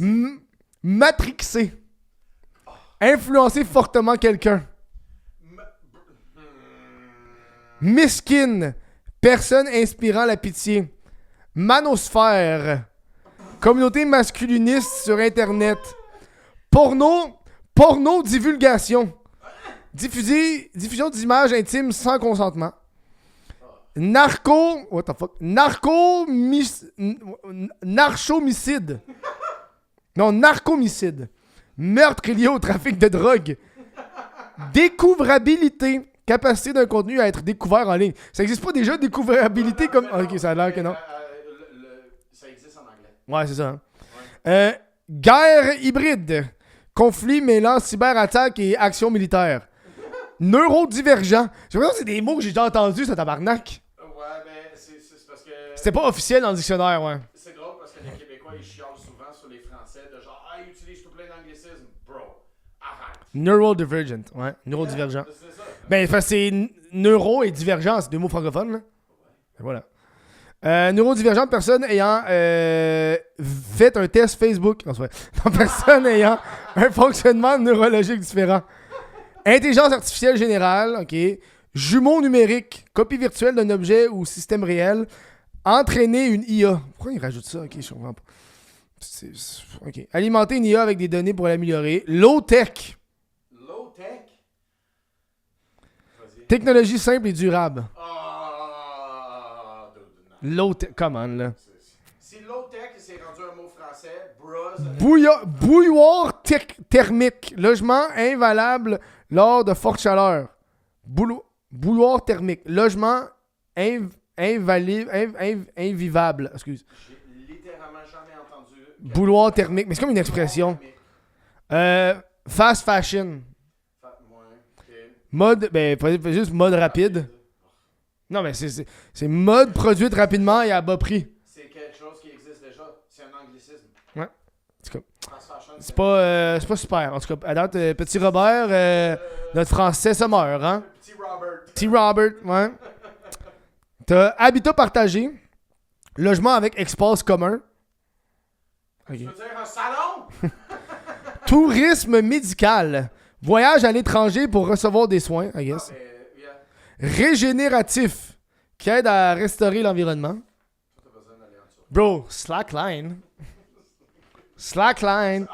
non. Matrixé. Influencer fortement quelqu'un. Miskin. Personne inspirant la pitié. Manosphère. Communauté masculiniste sur Internet. Porno divulgation. Diffusion d'images intimes sans consentement. What the fuck? Narchomicide. Non, narcomicide. Meurtre lié au trafic de drogue. Découvrabilité. Capacité d'un contenu à être découvert en ligne. Ça existe pas déjà, découvrabilité comme... Ok, ça a l'air que non. Ça existe en anglais. Ouais, c'est ça. Hein. Guerre hybride. Conflit mêlant cyberattaque et action militaire. Neurodivergent. J'ai l'impression que c'est des mots que j'ai déjà entendus, ça tabarnak. Ouais, mais c'est parce que... C'était pas officiel dans le dictionnaire, ouais. C'est drôle parce que les Québécois, ils chialent souvent sur les Français de genre « Ah, ils utilisent tout plein d'anglicismes. » Bro, arrête. Neurodivergent, ouais. Neurodivergent. C'est ça. Ben, c'est neuro et divergent, c'est deux mots francophones, là. Ben, voilà. Neurodivergente, personne ayant fait un test Facebook. Non, c'est vrai. Non, personne ayant un fonctionnement neurologique différent. Intelligence artificielle générale, ok. Jumeau numérique, copie virtuelle d'un objet ou système réel. Entraîner une IA. Pourquoi il rajoute ça? Ok, je comprends pas. Ok. Alimenter une IA avec des données pour l'améliorer. Low-tech. Low-tech? Vas-y. Technologie simple et durable. Ah, Low-tech. Comment, là? Si low-tech, c'est rendu un mot français, bros... Bouilloire thermique. Logement invalable lors de forte chaleur. Bouilloire thermique. Logement invivable. Excuse. J'ai littéralement jamais entendu... Bouilloire thermique. Mais c'est comme une expression. Fast fashion. Mode, pas juste mode rapide. Non, mais c'est mode produite rapidement et à bas prix. C'est quelque chose qui existe déjà. C'est un anglicisme. Ouais. En tout cas, c'est pas super. En tout cas, à date, petit Robert, notre français se meurt, hein? Petit Robert. Petit Robert, ouais. T'as habitat partagé. Logement avec espace commun. Okay. Tu veux dire un salon? Tourisme médical. Voyage à l'étranger pour recevoir des soins, I guess. Régénératif, qui aide à restaurer l'environnement. Bro, slackline. Slackline.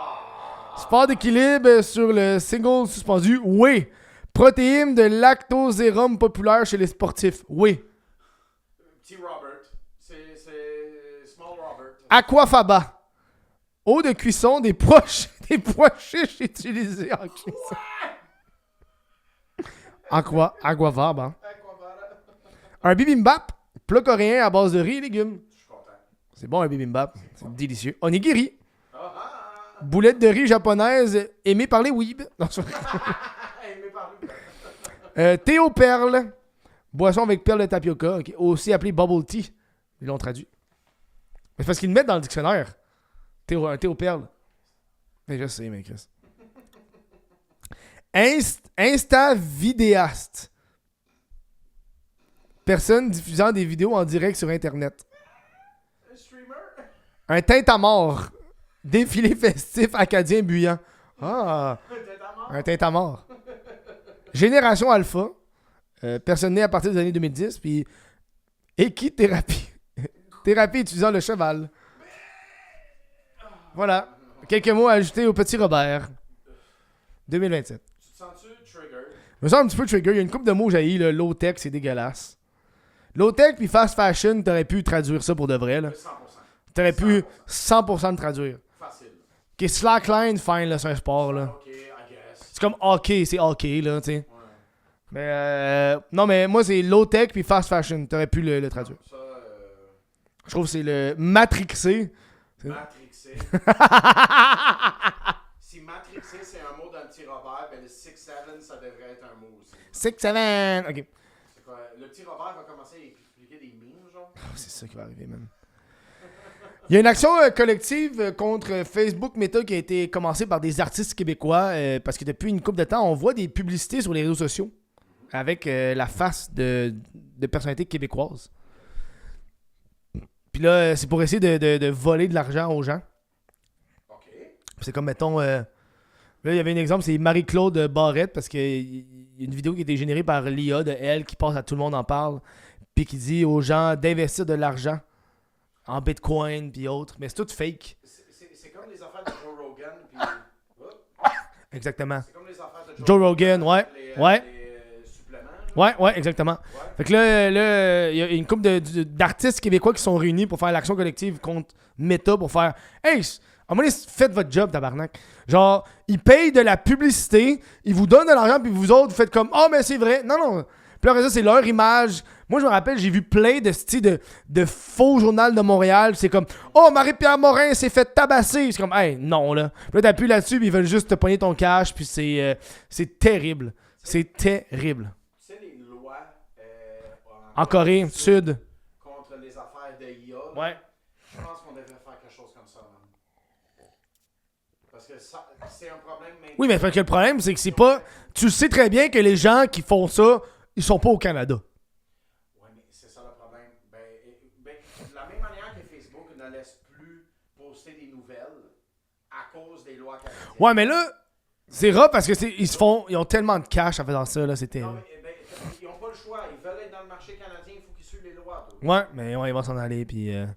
Sport d'équilibre sur le single suspendu. Oui. Protéines de lactosérum populaire chez les sportifs. Oui. Petit Robert. C'est Small Robert. Aquafaba. Eau de cuisson des pois chiches utilisés en cuisson. Aquafaba. Hein? Un bibimbap. Plat coréen à base de riz et légumes. Je suis content. C'est bon un bibimbap. C'est délicieux. Onigiri. Boulette de riz japonaise aimée par les weebs. Non, c'est vrai. Aimée par lui. Thé aux perles. Boisson avec perles de tapioca. Okay. Aussi appelé bubble tea. Ils l'ont traduit. Mais c'est parce qu'ils le mettent dans le dictionnaire. Un thé aux perles. Mais je sais, mais Chris. Insta-vidéaste. Personne diffusant des vidéos en direct sur Internet. Un streamer? Un tintamarre. Défilé festif acadien buyant. Ah! Un tintamarre. Génération Alpha. Personne né à partir des années 2010. Puis équithérapie. Thérapie utilisant le cheval. Voilà. Quelques mots à ajouter au petit Robert. 2027. Tu te sens-tu trigger? Je me sens un petit peu trigger. Il y a une couple de mots jaillis. Low-tech, c'est dégueulasse. Low-tech puis fast fashion, t'aurais pu traduire ça pour de vrai. Là. 100%. T'aurais pu 100% de traduire. Facile. Ok, slackline, fine, là, c'est un sport. Là. Ok, I guess. C'est comme hockey, c'est hockey, là, tu sais. Ouais. Mais non, mais moi, c'est low-tech puis fast fashion. T'aurais pu le traduire. Ça, Je trouve que c'est le matrixé. Matrixé. Si matrixé, c'est un mot d'un petit Robert, ben le 6-7, ça devrait être un mot aussi. 6-7, ok. C'est quoi? Le petit Robert va commencer à expliquer des mimes, genre? Oh, c'est ça qui va arriver, man. Il y a une action collective contre Facebook Meta qui a été commencée par des artistes québécois parce que depuis une couple de temps, on voit des publicités sur les réseaux sociaux avec la face de personnalités québécoises. Puis là, c'est pour essayer de voler de l'argent aux gens. OK. C'est comme, mettons... là, il y avait un exemple, c'est Marie-Claude Barrette, parce qu'il y a une vidéo qui a été générée par l'IA de elle, qui passe à Tout le monde en parle, puis qui dit aux gens d'investir de l'argent en Bitcoin, puis autres. Mais c'est tout fake. C'est comme les affaires de Joe Rogan, puis... Exactement. C'est comme les affaires de Joe Rogan, ouais. Les suppléments. Ouais, exactement. Ouais. Fait que là, il y a une couple d'artistes québécois qui sont réunis pour faire l'action collective contre Meta pour faire « Hey, à un moment donné, faites votre job, tabarnak. » Genre, ils payent de la publicité, ils vous donnent de l'argent, puis vous autres, vous faites comme « Oh, mais c'est vrai. » Non, non. Puis là, ça, c'est leur image. Moi, je me rappelle, j'ai vu plein de faux journal de Montréal. C'est comme « Oh, Marie-Pierre Morin s'est fait tabasser. » C'est comme « Hey, non, là. » Puis là, t'appuies là-dessus, puis ils veulent juste te pogner ton cash, puis c'est terrible. C'est terrible. Tu sais, les lois En Corée, Sud. contre les affaires de IA, Ouais. je pense qu'on devrait faire quelque chose comme ça, man. Parce que ça, c'est un problème maintenant. Oui, mais parce que le problème, c'est que c'est pas... Tu sais très bien que les gens qui font ça, ils sont pas au Canada. Oui, mais c'est ça le problème. De la même manière que Facebook ne laisse plus poster des nouvelles à cause des lois canadiennes. Ouais, mais là, c'est rare parce que ils ont tellement de cash en faisant ça, là, c'était... Non, mais ils n'ont pas le choix. Ils veulent être dans le marché canadien, il faut qu'ils suivent les lois. Toi. Ouais, mais ouais, ils vont s'en aller, puis... Ils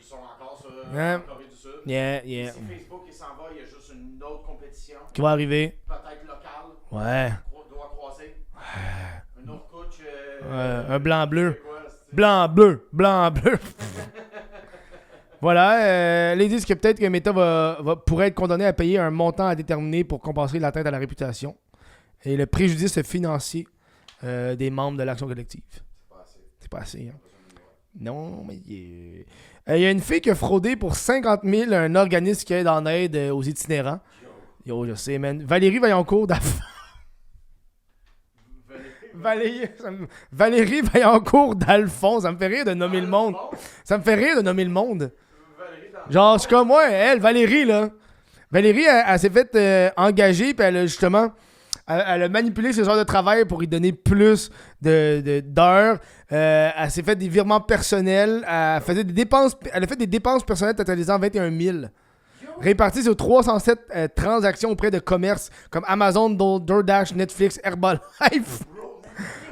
sont encore sur Yeah. en Corée du Sud. Yeah. Si Facebook il s'en va, il y a juste une autre compétition, Qui va arriver. peut-être locale, Ouais. doit croiser. Un autre coach. Un blanc-bleu. Blanc-bleu. Voilà, ils disent que peut-être que Meta pourrait être condamné à payer un montant à déterminer pour compenser l'atteinte à la réputation et le préjudice financier des membres de l'action collective. C'est pas assez, hein? Non, mais il y a une fille qui a fraudé pour 50 000 un organisme qui aide en aide aux itinérants. Yo, je sais, man. Valérie Vaillancourt Valérie Vaillancourt d'Alphonse, ça me fait rire de nommer le monde. Ça me fait rire de nommer le monde. Genre, je suis comme, ouais, elle, Valérie, là. Valérie, elle s'est fait engager, puis elle a justement... Elle a manipulé ses heures de travail pour lui donner plus d'heures. Elle s'est fait des virements personnels. Elle a fait des dépenses personnelles totalisant 21 000. Réparties sur 307 transactions auprès de commerces comme Amazon, DoorDash, Netflix, Herbalife,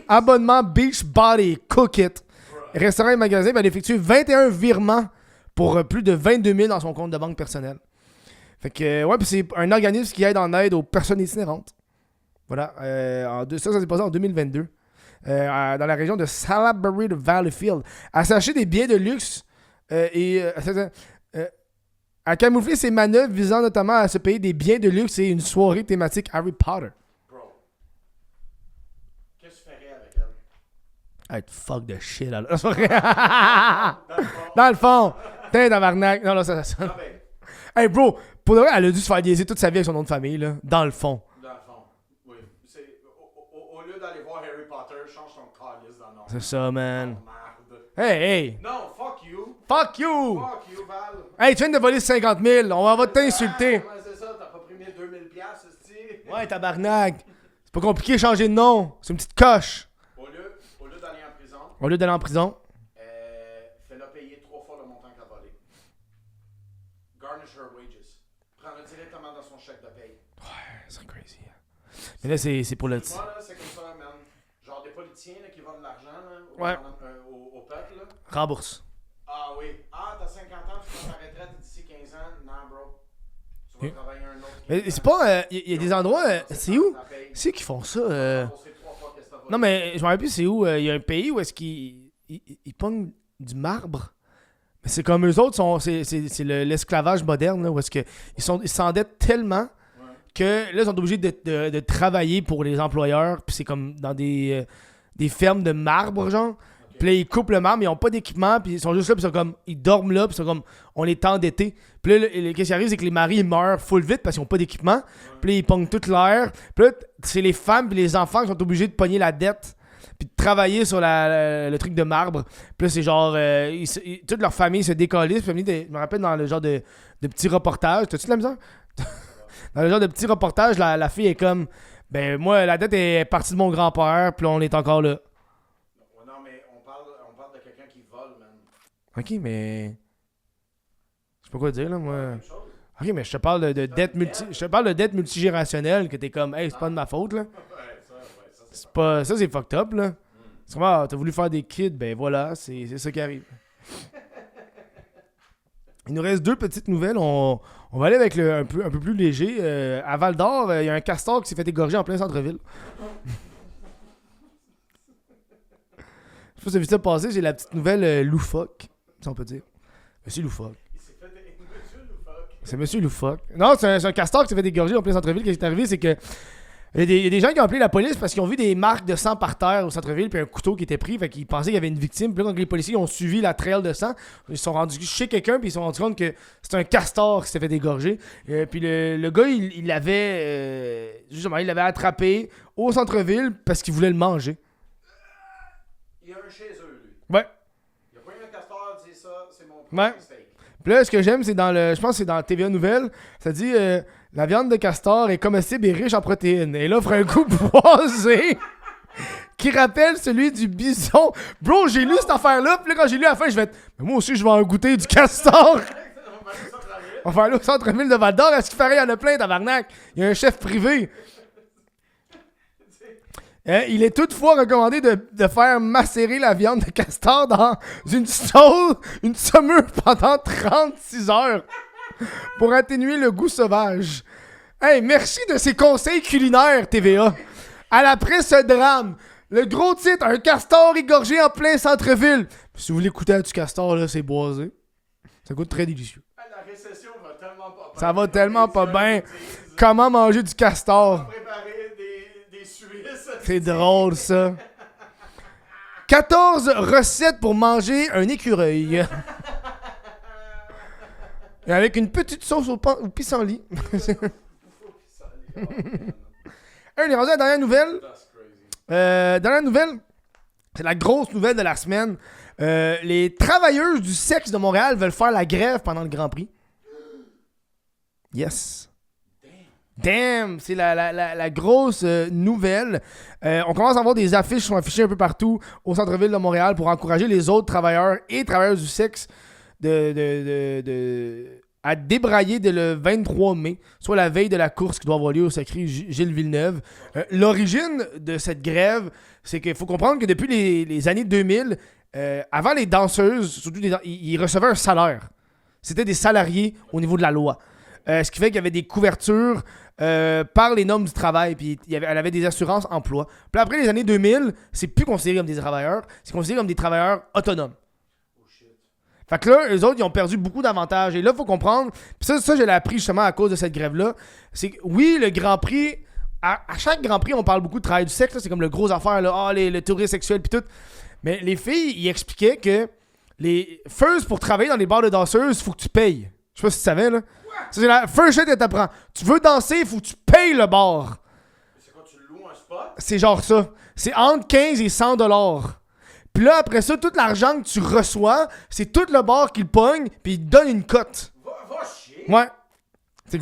abonnement Beachbody, Cookit, restaurant et magasin. Elle a effectué 21 virements pour plus de 22 000 dans son compte de banque personnel. Fait que, ouais, puis c'est un organisme qui aide en aide aux personnes itinérantes. Voilà. Ça s'est passé en 2022. Dans la région de Salaberry de Valleyfield. Elle s'est acheté des billets de luxe a camouflé ses manœuvres visant notamment à se payer des biens de luxe et une soirée thématique Harry Potter. Bro, qu'est-ce que tu ferais avec elle? Hey, fuck de shit, là. Dans le fond. T'es tabarnak. Non, ça sonne. Non, mais, Hey, bro, pour de vrai, elle a dû se faire liaiser toute sa vie avec son nom de famille, là. Dans le fond. dans le fond, oui. Au lieu d'aller voir Harry Potter, change ton calice dans le nom. C'est ça, man. Oh, merde. Hey! Non, fuck you. Fuck you! Fuck you, Val. Hey, tu viens de voler 50 000. On va t'insulter. Ouais, c'est ça, t'as pas pris 2000 piastres, c'est-tu? Ouais, tabarnak. C'est pas compliqué de changer de nom. C'est une petite coche. Au lieu d'aller en prison, Au lieu d'aller en prison. fais-la payer 3 fois le montant qu'elle a volé. Garnish her wages. Prends-le directement dans son chèque de paye. Ouais, c'est crazy. Mais là, c'est pour le... Moi, là, c'est comme ça, man. Genre des politiciens là, qui volent de l'argent là, Ouais. au peuple. Là. Rembourse. Ah oui. Ah, t'as 50 ans, tu prends ta retraite d'ici 15 ans. Non, bro. Tu vas travailler un autre. Mais c'est pas... Il y a des endroits... c'est où? C'est qui font ça? Non, mais je me rappelle plus c'est où. Il y a un pays où est-ce qu'ils pognent du marbre. Mais c'est comme eux autres, c'est l'esclavage moderne, là, où est-ce qu'ils s'endettent tellement que là, ils sont obligés de travailler pour les employeurs. Puis c'est comme dans des fermes de marbre, genre. Puis là, ils coupent le marbre, mais ils ont pas d'équipement, puis ils sont juste là, puis ils sont comme, ils dorment là, puis ils sont comme, on est endettés. Puis là, qu'est-ce qui arrive, c'est que les maris, ils meurent full vite parce qu'ils ont pas d'équipement. Puis là, ils pognent toute l'air. Puis là, c'est les femmes puis les enfants qui sont obligés de pogner la dette, puis de travailler sur le truc de marbre. Puis là, c'est genre, toute leur famille se décalisse. Puis je me rappelle dans le genre de petits reportages. T'as-tu de la misère? Dans le genre de petits reportages, la fille est comme, ben moi, la dette est partie de mon grand-père, puis là, on est encore là. Non, mais on parle de quelqu'un qui vole, man. Ok, mais. Je sais pas quoi dire, là, moi. Ok, mais je te parle de dette multigénérationnelle, que t'es comme, hey, c'est pas de ma faute, là. C'est pas. Ça, c'est fucked up, là. C'est comme, ah, t'as voulu faire des kids, ben voilà, c'est ça qui arrive. Il nous reste 2 petites nouvelles. On va aller avec un peu plus léger. À Val-d'Or, il y a un castor qui s'est fait égorger en plein centre-ville. Je sais pas si vous avez vu ça passer, j'ai la petite nouvelle loufoque, si on peut dire. Monsieur Loufoque. Il s'est fait Monsieur Loufoque. C'est Monsieur Loufoque. Non, c'est un castor qui s'est fait égorger en plein centre-ville. Qu'est-ce qui est arrivé, c'est que il y a des gens qui ont appelé la police parce qu'ils ont vu des marques de sang par terre au centre-ville, puis un couteau qui était pris, fait qu'ils pensaient qu'il y avait une victime. Puis là, quand les policiers ont suivi la trail de sang, ils se sont rendus chez quelqu'un, puis ils se sont rendus compte que c'était un castor qui s'est fait égorger. Puis le gars, il l'avait attrapé au centre-ville parce qu'il voulait le manger. Il y a un chez eux, lui. Ouais. Il a pas eu un castor, dit ça, c'est mon Ouais. steak. Puis là, ce que j'aime, c'est je pense que c'est dans TVA Nouvelles, ça dit la viande de castor est comestible et riche en protéines. Et là, offre un goût boisé qui rappelle celui du bison. Bro, j'ai lu cette affaire-là, puis là, quand j'ai lu à la fin, je vais être, mais moi aussi, je vais en goûter du castor. On va aller au centre-ville de Val-d'Or. Est-ce qu'il paraît, il y en a plein, tabarnak? Il y a un chef privé. Il est toutefois recommandé de faire macérer la viande de castor dans une saumure pendant 36 heures pour atténuer le goût sauvage. Hey, merci de ces conseils culinaires, TVA. Après ce drame, le gros titre, un castor égorgé en plein centre-ville. Puis si vous voulez goûter du castor, là, c'est boisé. Ça goûte très délicieux. La récession va tellement pas bien. Ça va tellement pas bien. Comment manger du castor? Préparer des Suisses. C'est drôle, ça. 14 recettes pour manger un écureuil. Et avec une petite sauce au pissenlit. On est rendu à la dernière nouvelle. Dernière nouvelle, c'est la grosse nouvelle de la semaine. Les travailleuses du sexe de Montréal veulent faire la grève pendant le Grand Prix. Yes. Damn, c'est la grosse nouvelle. On commence à avoir des affiches qui sont affichées un peu partout au centre-ville de Montréal pour encourager les autres travailleurs et travailleuses du sexe à débrailler dès le 23 mai, soit la veille de la course qui doit avoir lieu au sacré Gilles Villeneuve. L'origine de cette grève, c'est qu'il faut comprendre que depuis les années 2000, avant les danseuses, surtout ils recevaient un salaire. C'était des salariés au niveau de la loi. Ce qui fait qu'il y avait des couvertures par les normes du travail, puis elle avait des assurances emploi. Puis après les années 2000, c'est plus considéré comme des travailleurs, c'est considéré comme des travailleurs autonomes. Fait que là, eux autres, ils ont perdu beaucoup d'avantages. Et là, il faut comprendre, puis ça, je l'ai appris justement à cause de cette grève-là, c'est que oui, le Grand Prix, à chaque Grand Prix, on parle beaucoup de travail du sexe, là, c'est comme le gros affaire, là, le tourisme sexuel, puis tout. Mais les filles, ils expliquaient que first, pour travailler dans les bars de danseuses, il faut que tu payes. Je sais pas si tu savais, là. Ça, c'est la first shit que t'apprends. Tu veux danser, il faut que tu payes le bar. C'est quand tu loues un spot? C'est genre ça. C'est entre 15 et 100 $. Puis là, après ça, tout l'argent que tu reçois, c'est tout le bar qui le pogne, puis il te donne une cote. Va chier. Ouais. C'est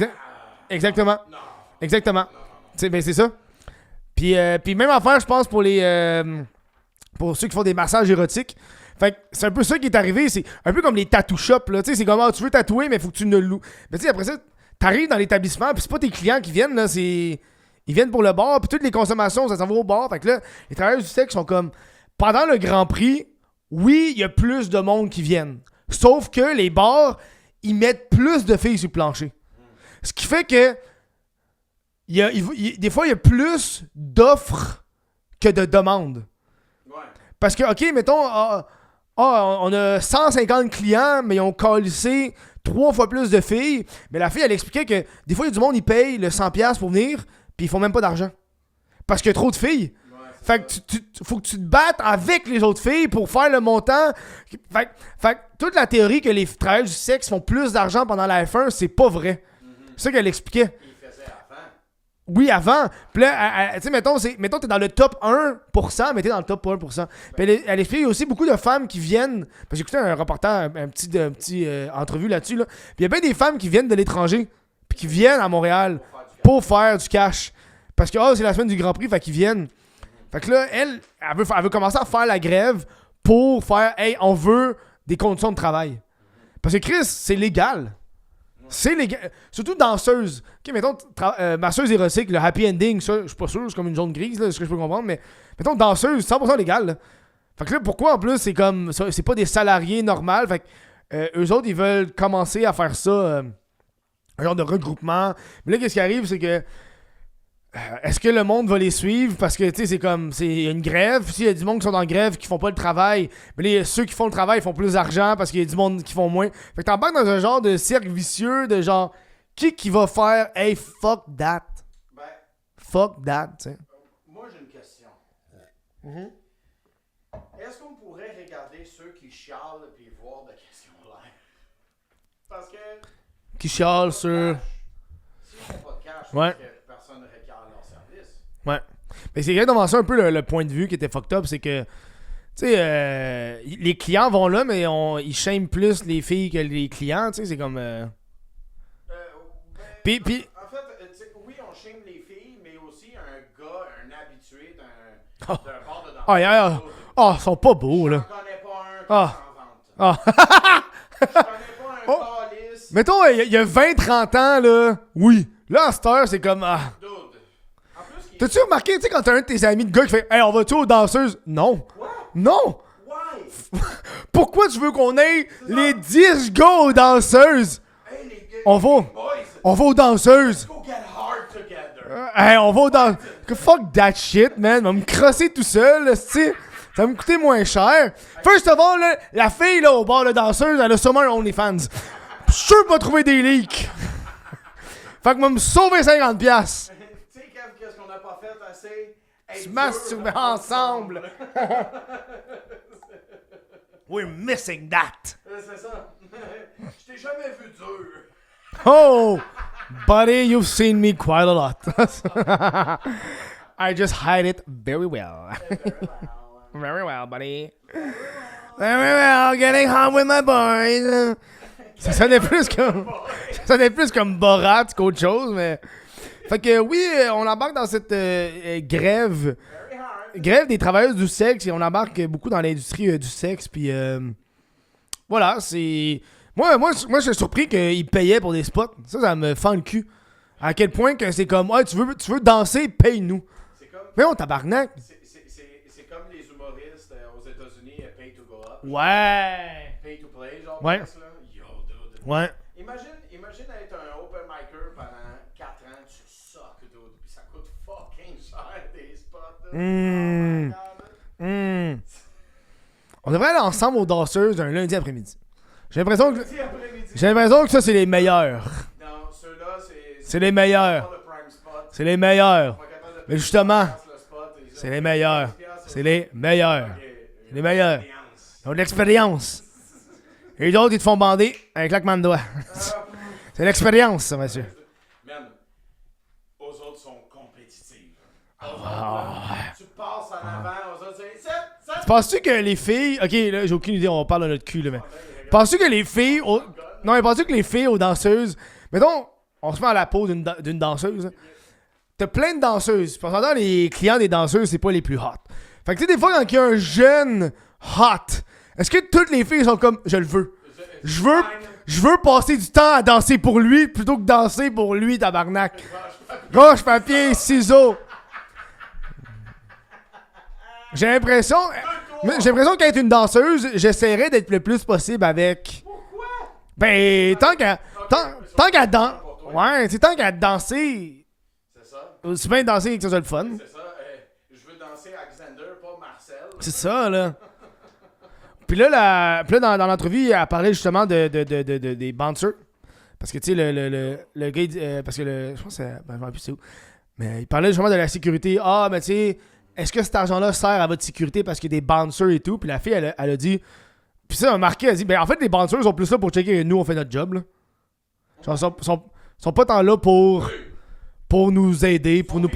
exactement. Non. Exactement. Non. Ben, c'est ça. Puis même affaire, je pense, pour ceux qui font des massages érotiques. Fait que c'est un peu ça qui est arrivé. C'est un peu comme les tattoo shops, là. Tu sais, c'est comme, tu veux tatouer, mais il faut que tu ne loues. Mais tu sais, après ça, t'arrives dans l'établissement, puis c'est pas tes clients qui viennent, là. Ils viennent pour le bar, puis toutes les consommations, ça s'en va au bar. Fait que là, les travailleurs du sexe sont comme, pendant le Grand Prix, oui, il y a plus de monde qui viennent. Sauf que les bars, ils mettent plus de filles sur le plancher. Ce qui fait que des fois, il y a plus d'offres que de demandes. Ouais. Parce que, OK, mettons, on a 150 clients, mais ils ont calissé 3 fois plus de filles. Mais la fille, elle expliquait que des fois, il y a du monde, ils payent le 100$ pour venir, puis ils font même pas d'argent. Parce qu'il y a trop de filles. Ouais, Fait que faut que tu te battes avec les autres filles pour faire le montant. Fait que toute la théorie que les travailleurs du sexe font plus d'argent pendant la F1, c'est pas vrai. C'est ça qu'elle expliquait. Il faisait avant. Oui, avant. Puis là, tu sais, mettons, t'es dans le top 1%, mais t'es dans le top 1%. Puis elle explique aussi beaucoup de femmes qui viennent. Parce que j'ai écouté un reportage, un petit entrevue là-dessus. Là. Puis il y a bien des femmes qui viennent de l'étranger. Puis qui viennent à Montréal pour faire du cash. Parce que c'est la semaine du Grand Prix, fait qu'ils viennent. Fait que là, elle veut commencer à faire la grève pour faire hey, on veut des conditions de travail. Parce que Chris, c'est légal. C'est légal. Surtout danseuse. Ok, mettons, masseuse érotique, le happy ending, ça, je suis pas sûr, c'est comme une zone grise, là, ce que je peux comprendre, mais mettons, danseuse, 100% légal. Là. Fait que là, pourquoi en plus, c'est comme. C'est pas des salariés normaux. Fait que eux autres, ils veulent commencer à faire ça, un genre de regroupement. Mais là, qu'est-ce qui arrive, c'est que. Est-ce que le monde va les suivre? Parce que, tu sais, c'est une grève. S'il y a du monde qui sont en grève, qui font pas le travail, mais ceux qui font le travail font plus d'argent parce qu'il y a du monde qui font moins. Fait que t'embarques dans un genre de cercle vicieux de genre, qui va faire, hey, fuck that? Ben, fuck that, tu sais. Moi, j'ai une question. Mm-hmm. Est-ce qu'on pourrait regarder ceux qui chialent et voir de qu'est-ce qu'ils ont l'air? Parce que... Qui chialent sur... S'ils font pas de cash, Ouais. parce que personne ne requiert leur service. Ouais. Mais c'est exactement ça un peu le point de vue qui était fucked up, c'est que, tu sais, les clients vont là, mais ils shame plus les filles que les clients, tu sais, c'est comme... Ben, Puis- en fait, tu sais, oui, on shame les filles, mais aussi un gars, un habitué d'un bar de danse. Ils sont pas beaux, là. Je connais pas un qui Ah. s'en vante. Ah. Je connais pas un calice. Mettons, il y a 20-30 ans, là, oui. Là, à cette heure, c'est comme... Dude. En plus, il... T'as-tu remarqué, tu sais, quand t'as un de tes amis de gars qui fait « Hey, on va-tu aux danseuses? » Non. What? Non. Why? Pourquoi tu veux qu'on aille les 10 gars aux danseuses? Hey, les gars, On va. boys, On va aux danseuses. go get hard together. Hey, on va aux danseuses. Fuck that shit, man. On va me crosser tout seul, tu sais. Ça va me coûter moins cher. First of all, là, la fille là, au bar de danseuse, elle a sûrement un OnlyFans. Je suis sûr pas trouver des leaks. Fait que moi me sauver 50$. Tu sais, qu'est-ce qu'on n'a pas fait assez? Se masturber ensemble. We're missing that. C'est ça. Je t'ai jamais vu dur. Oh, buddy, you've seen me quite a lot. I just hide it very well. Very well, buddy. Very well, getting home with my boys. Ça sonnait plus comme Borat qu'autre chose, mais... Fait que oui, on embarque dans cette grève. Grève des travailleuses du sexe, et on embarque beaucoup dans l'industrie du sexe, puis voilà, c'est... Moi, je suis surpris qu'ils payaient pour des spots. Ça me fend le cul. À quel point que c'est comme, tu veux danser, paye-nous. C'est comme... Mais on tabarnak. C'est comme les humoristes aux États-Unis, pay to go up. Ouais. Pay to play, genre. Ouais. Là. Yo, dude. Ouais. Imagine être un open micer pendant 4 ans, tu sucks, dude. Puis ça coûte fucking cher des spots. Là. Oh my God. On devrait aller ensemble aux danseuses un lundi après-midi. J'ai l'impression que Après-midi. ça, c'est les meilleurs. Non, ceux-là, C'est les meilleurs. pas le prime spot. C'est les meilleurs. Pas capable de Mais payer justement, 15$ le spot, et ça, c'est les meilleurs. 15$, C'est les meilleurs. Ok, Les meilleurs. ambiance. Ils ont de l'expérience. Et les autres, ils te font bander un claquement de doigts. C'est l'expérience, ça, monsieur. Man, aux autres sont compétitives. Ah. Tu passes en avant, aux autres, c'est ça. Penses-tu que les filles... Ok, là, j'ai aucune idée, on parle de notre cul, là, mais... Penses-tu que les filles... Non, mais penses-tu que les filles aux danseuses... Mettons, on se met à la peau d'une danseuse. Hein. T'as plein de danseuses. Parce que les clients des danseuses, c'est pas les plus hot. Fait que tu sais, des fois, quand il y a un jeune hot, est-ce que toutes les filles sont comme... Je le veux. Je veux passer du temps à danser pour lui plutôt que danser pour lui, tabarnak. Roche, papier, ciseaux. J'ai l'impression qu'être une danseuse, j'essaierais d'être le plus possible avec. Pourquoi? Ben, tant qu'à danser. Ouais, c'est tant qu'à danser. C'est ça. C'est bien danser que ça soit le fun. C'est ça. Je veux danser Alexander, pas Marcel. C'est ça, là. Puis là, dans l'entrevue, elle parlait justement des bouncers. Parce que, tu sais, le gars, parce que je pense que c'est... Ben, je me rappelle plus c'est où. Mais il parlait justement de la sécurité. Ah, mais tu sais, est-ce que cet argent-là sert à votre sécurité parce qu'il y a des bouncers et tout? Puis la fille, elle a dit... Puis ça, elle a marqué, elle a dit, ben en fait, les bouncers sont plus là pour checker que nous, on fait notre job, là. Genre, sont pas tant là pour nous aider, pour nous...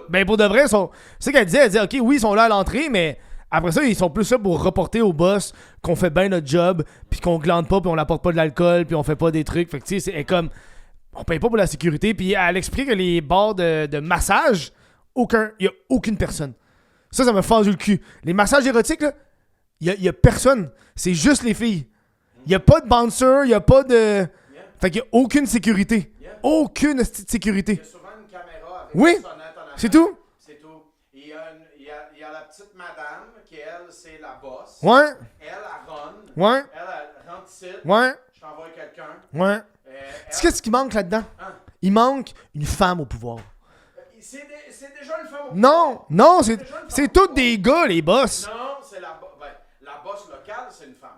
Ben pour de vrai, c'est ce qu'elle disait, elle disait, OK, oui, ils sont là à l'entrée, mais après ça, ils sont plus là pour reporter au boss qu'on fait bien notre job, puis qu'on glande pas, puis on apporte pas de l'alcool, puis on fait pas des trucs. Fait que tu sais, c'est comme... On paye pas pour la sécurité, puis elle explique que les bars de massage, il y a aucune personne. Ça m'a fendu le cul. Les massages érotiques, là, il y a personne. C'est juste les filles. Il y a pas de bouncer, il y a pas de... Fait qu'il y a aucune sécurité. Aucune sécurité. Il y a souvent une caméra avec Oui, une sonnette en avant. c'est tout. C'est tout. Il y a la petite madame qui, elle, c'est la boss. Ouais, Elle run. ouais, Elle rentre ici. ouais, Je t'envoie quelqu'un. ouais. Qu'est-ce qui manque là-dedans? Hein? Il manque une femme au pouvoir. C'est déjà une femme au Non, c'est tous des gars, les boss. Non, c'est la boss locale, c'est une femme.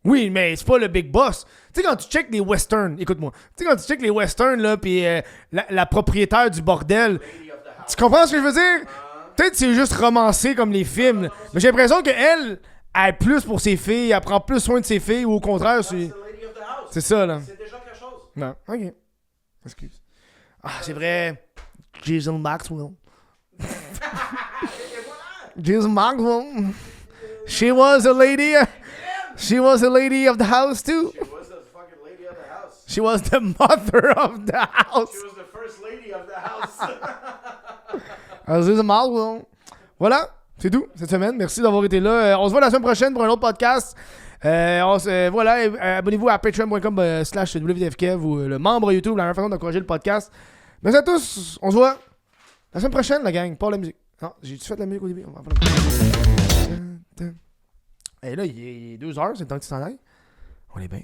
Oui, mais c'est pas le big boss. Tu sais, quand tu check les westerns, écoute-moi. Tu sais, quand tu check les westerns, là, pis la propriétaire du bordel, Lady of the house. tu comprends ce que je veux dire? Peut-être que c'est juste romancé comme les films, là. Mais j'ai l'impression qu'elle est plus pour ses filles, elle prend plus soin de ses filles, ou au contraire, C'est Lady of the house. c'est ça, là. C'est déjà quelque chose. Non, ok. Excuse. Ah, c'est vrai. Jason Maxwell. Et voilà. Jason Maxwell. She was a lady. She was a lady of the house, too. She was the fucking lady of the house. She was the mother of the house. She was the first lady of the house. Jason Maxwell. Voilà, c'est tout cette semaine. Merci d'avoir été là. On se voit la semaine prochaine pour un autre podcast. Voilà, abonnez-vous à patreon.com/WDFKev ou le membre YouTube, la meilleure façon d'encourager le podcast. Merci à tous. On se voit la semaine prochaine, la gang. Pas la musique. Non, j'ai-tu fait la musique au début? On va faire la musique. Et là, il est 2h, c'est le temps que tu t'en ailles. On est bien.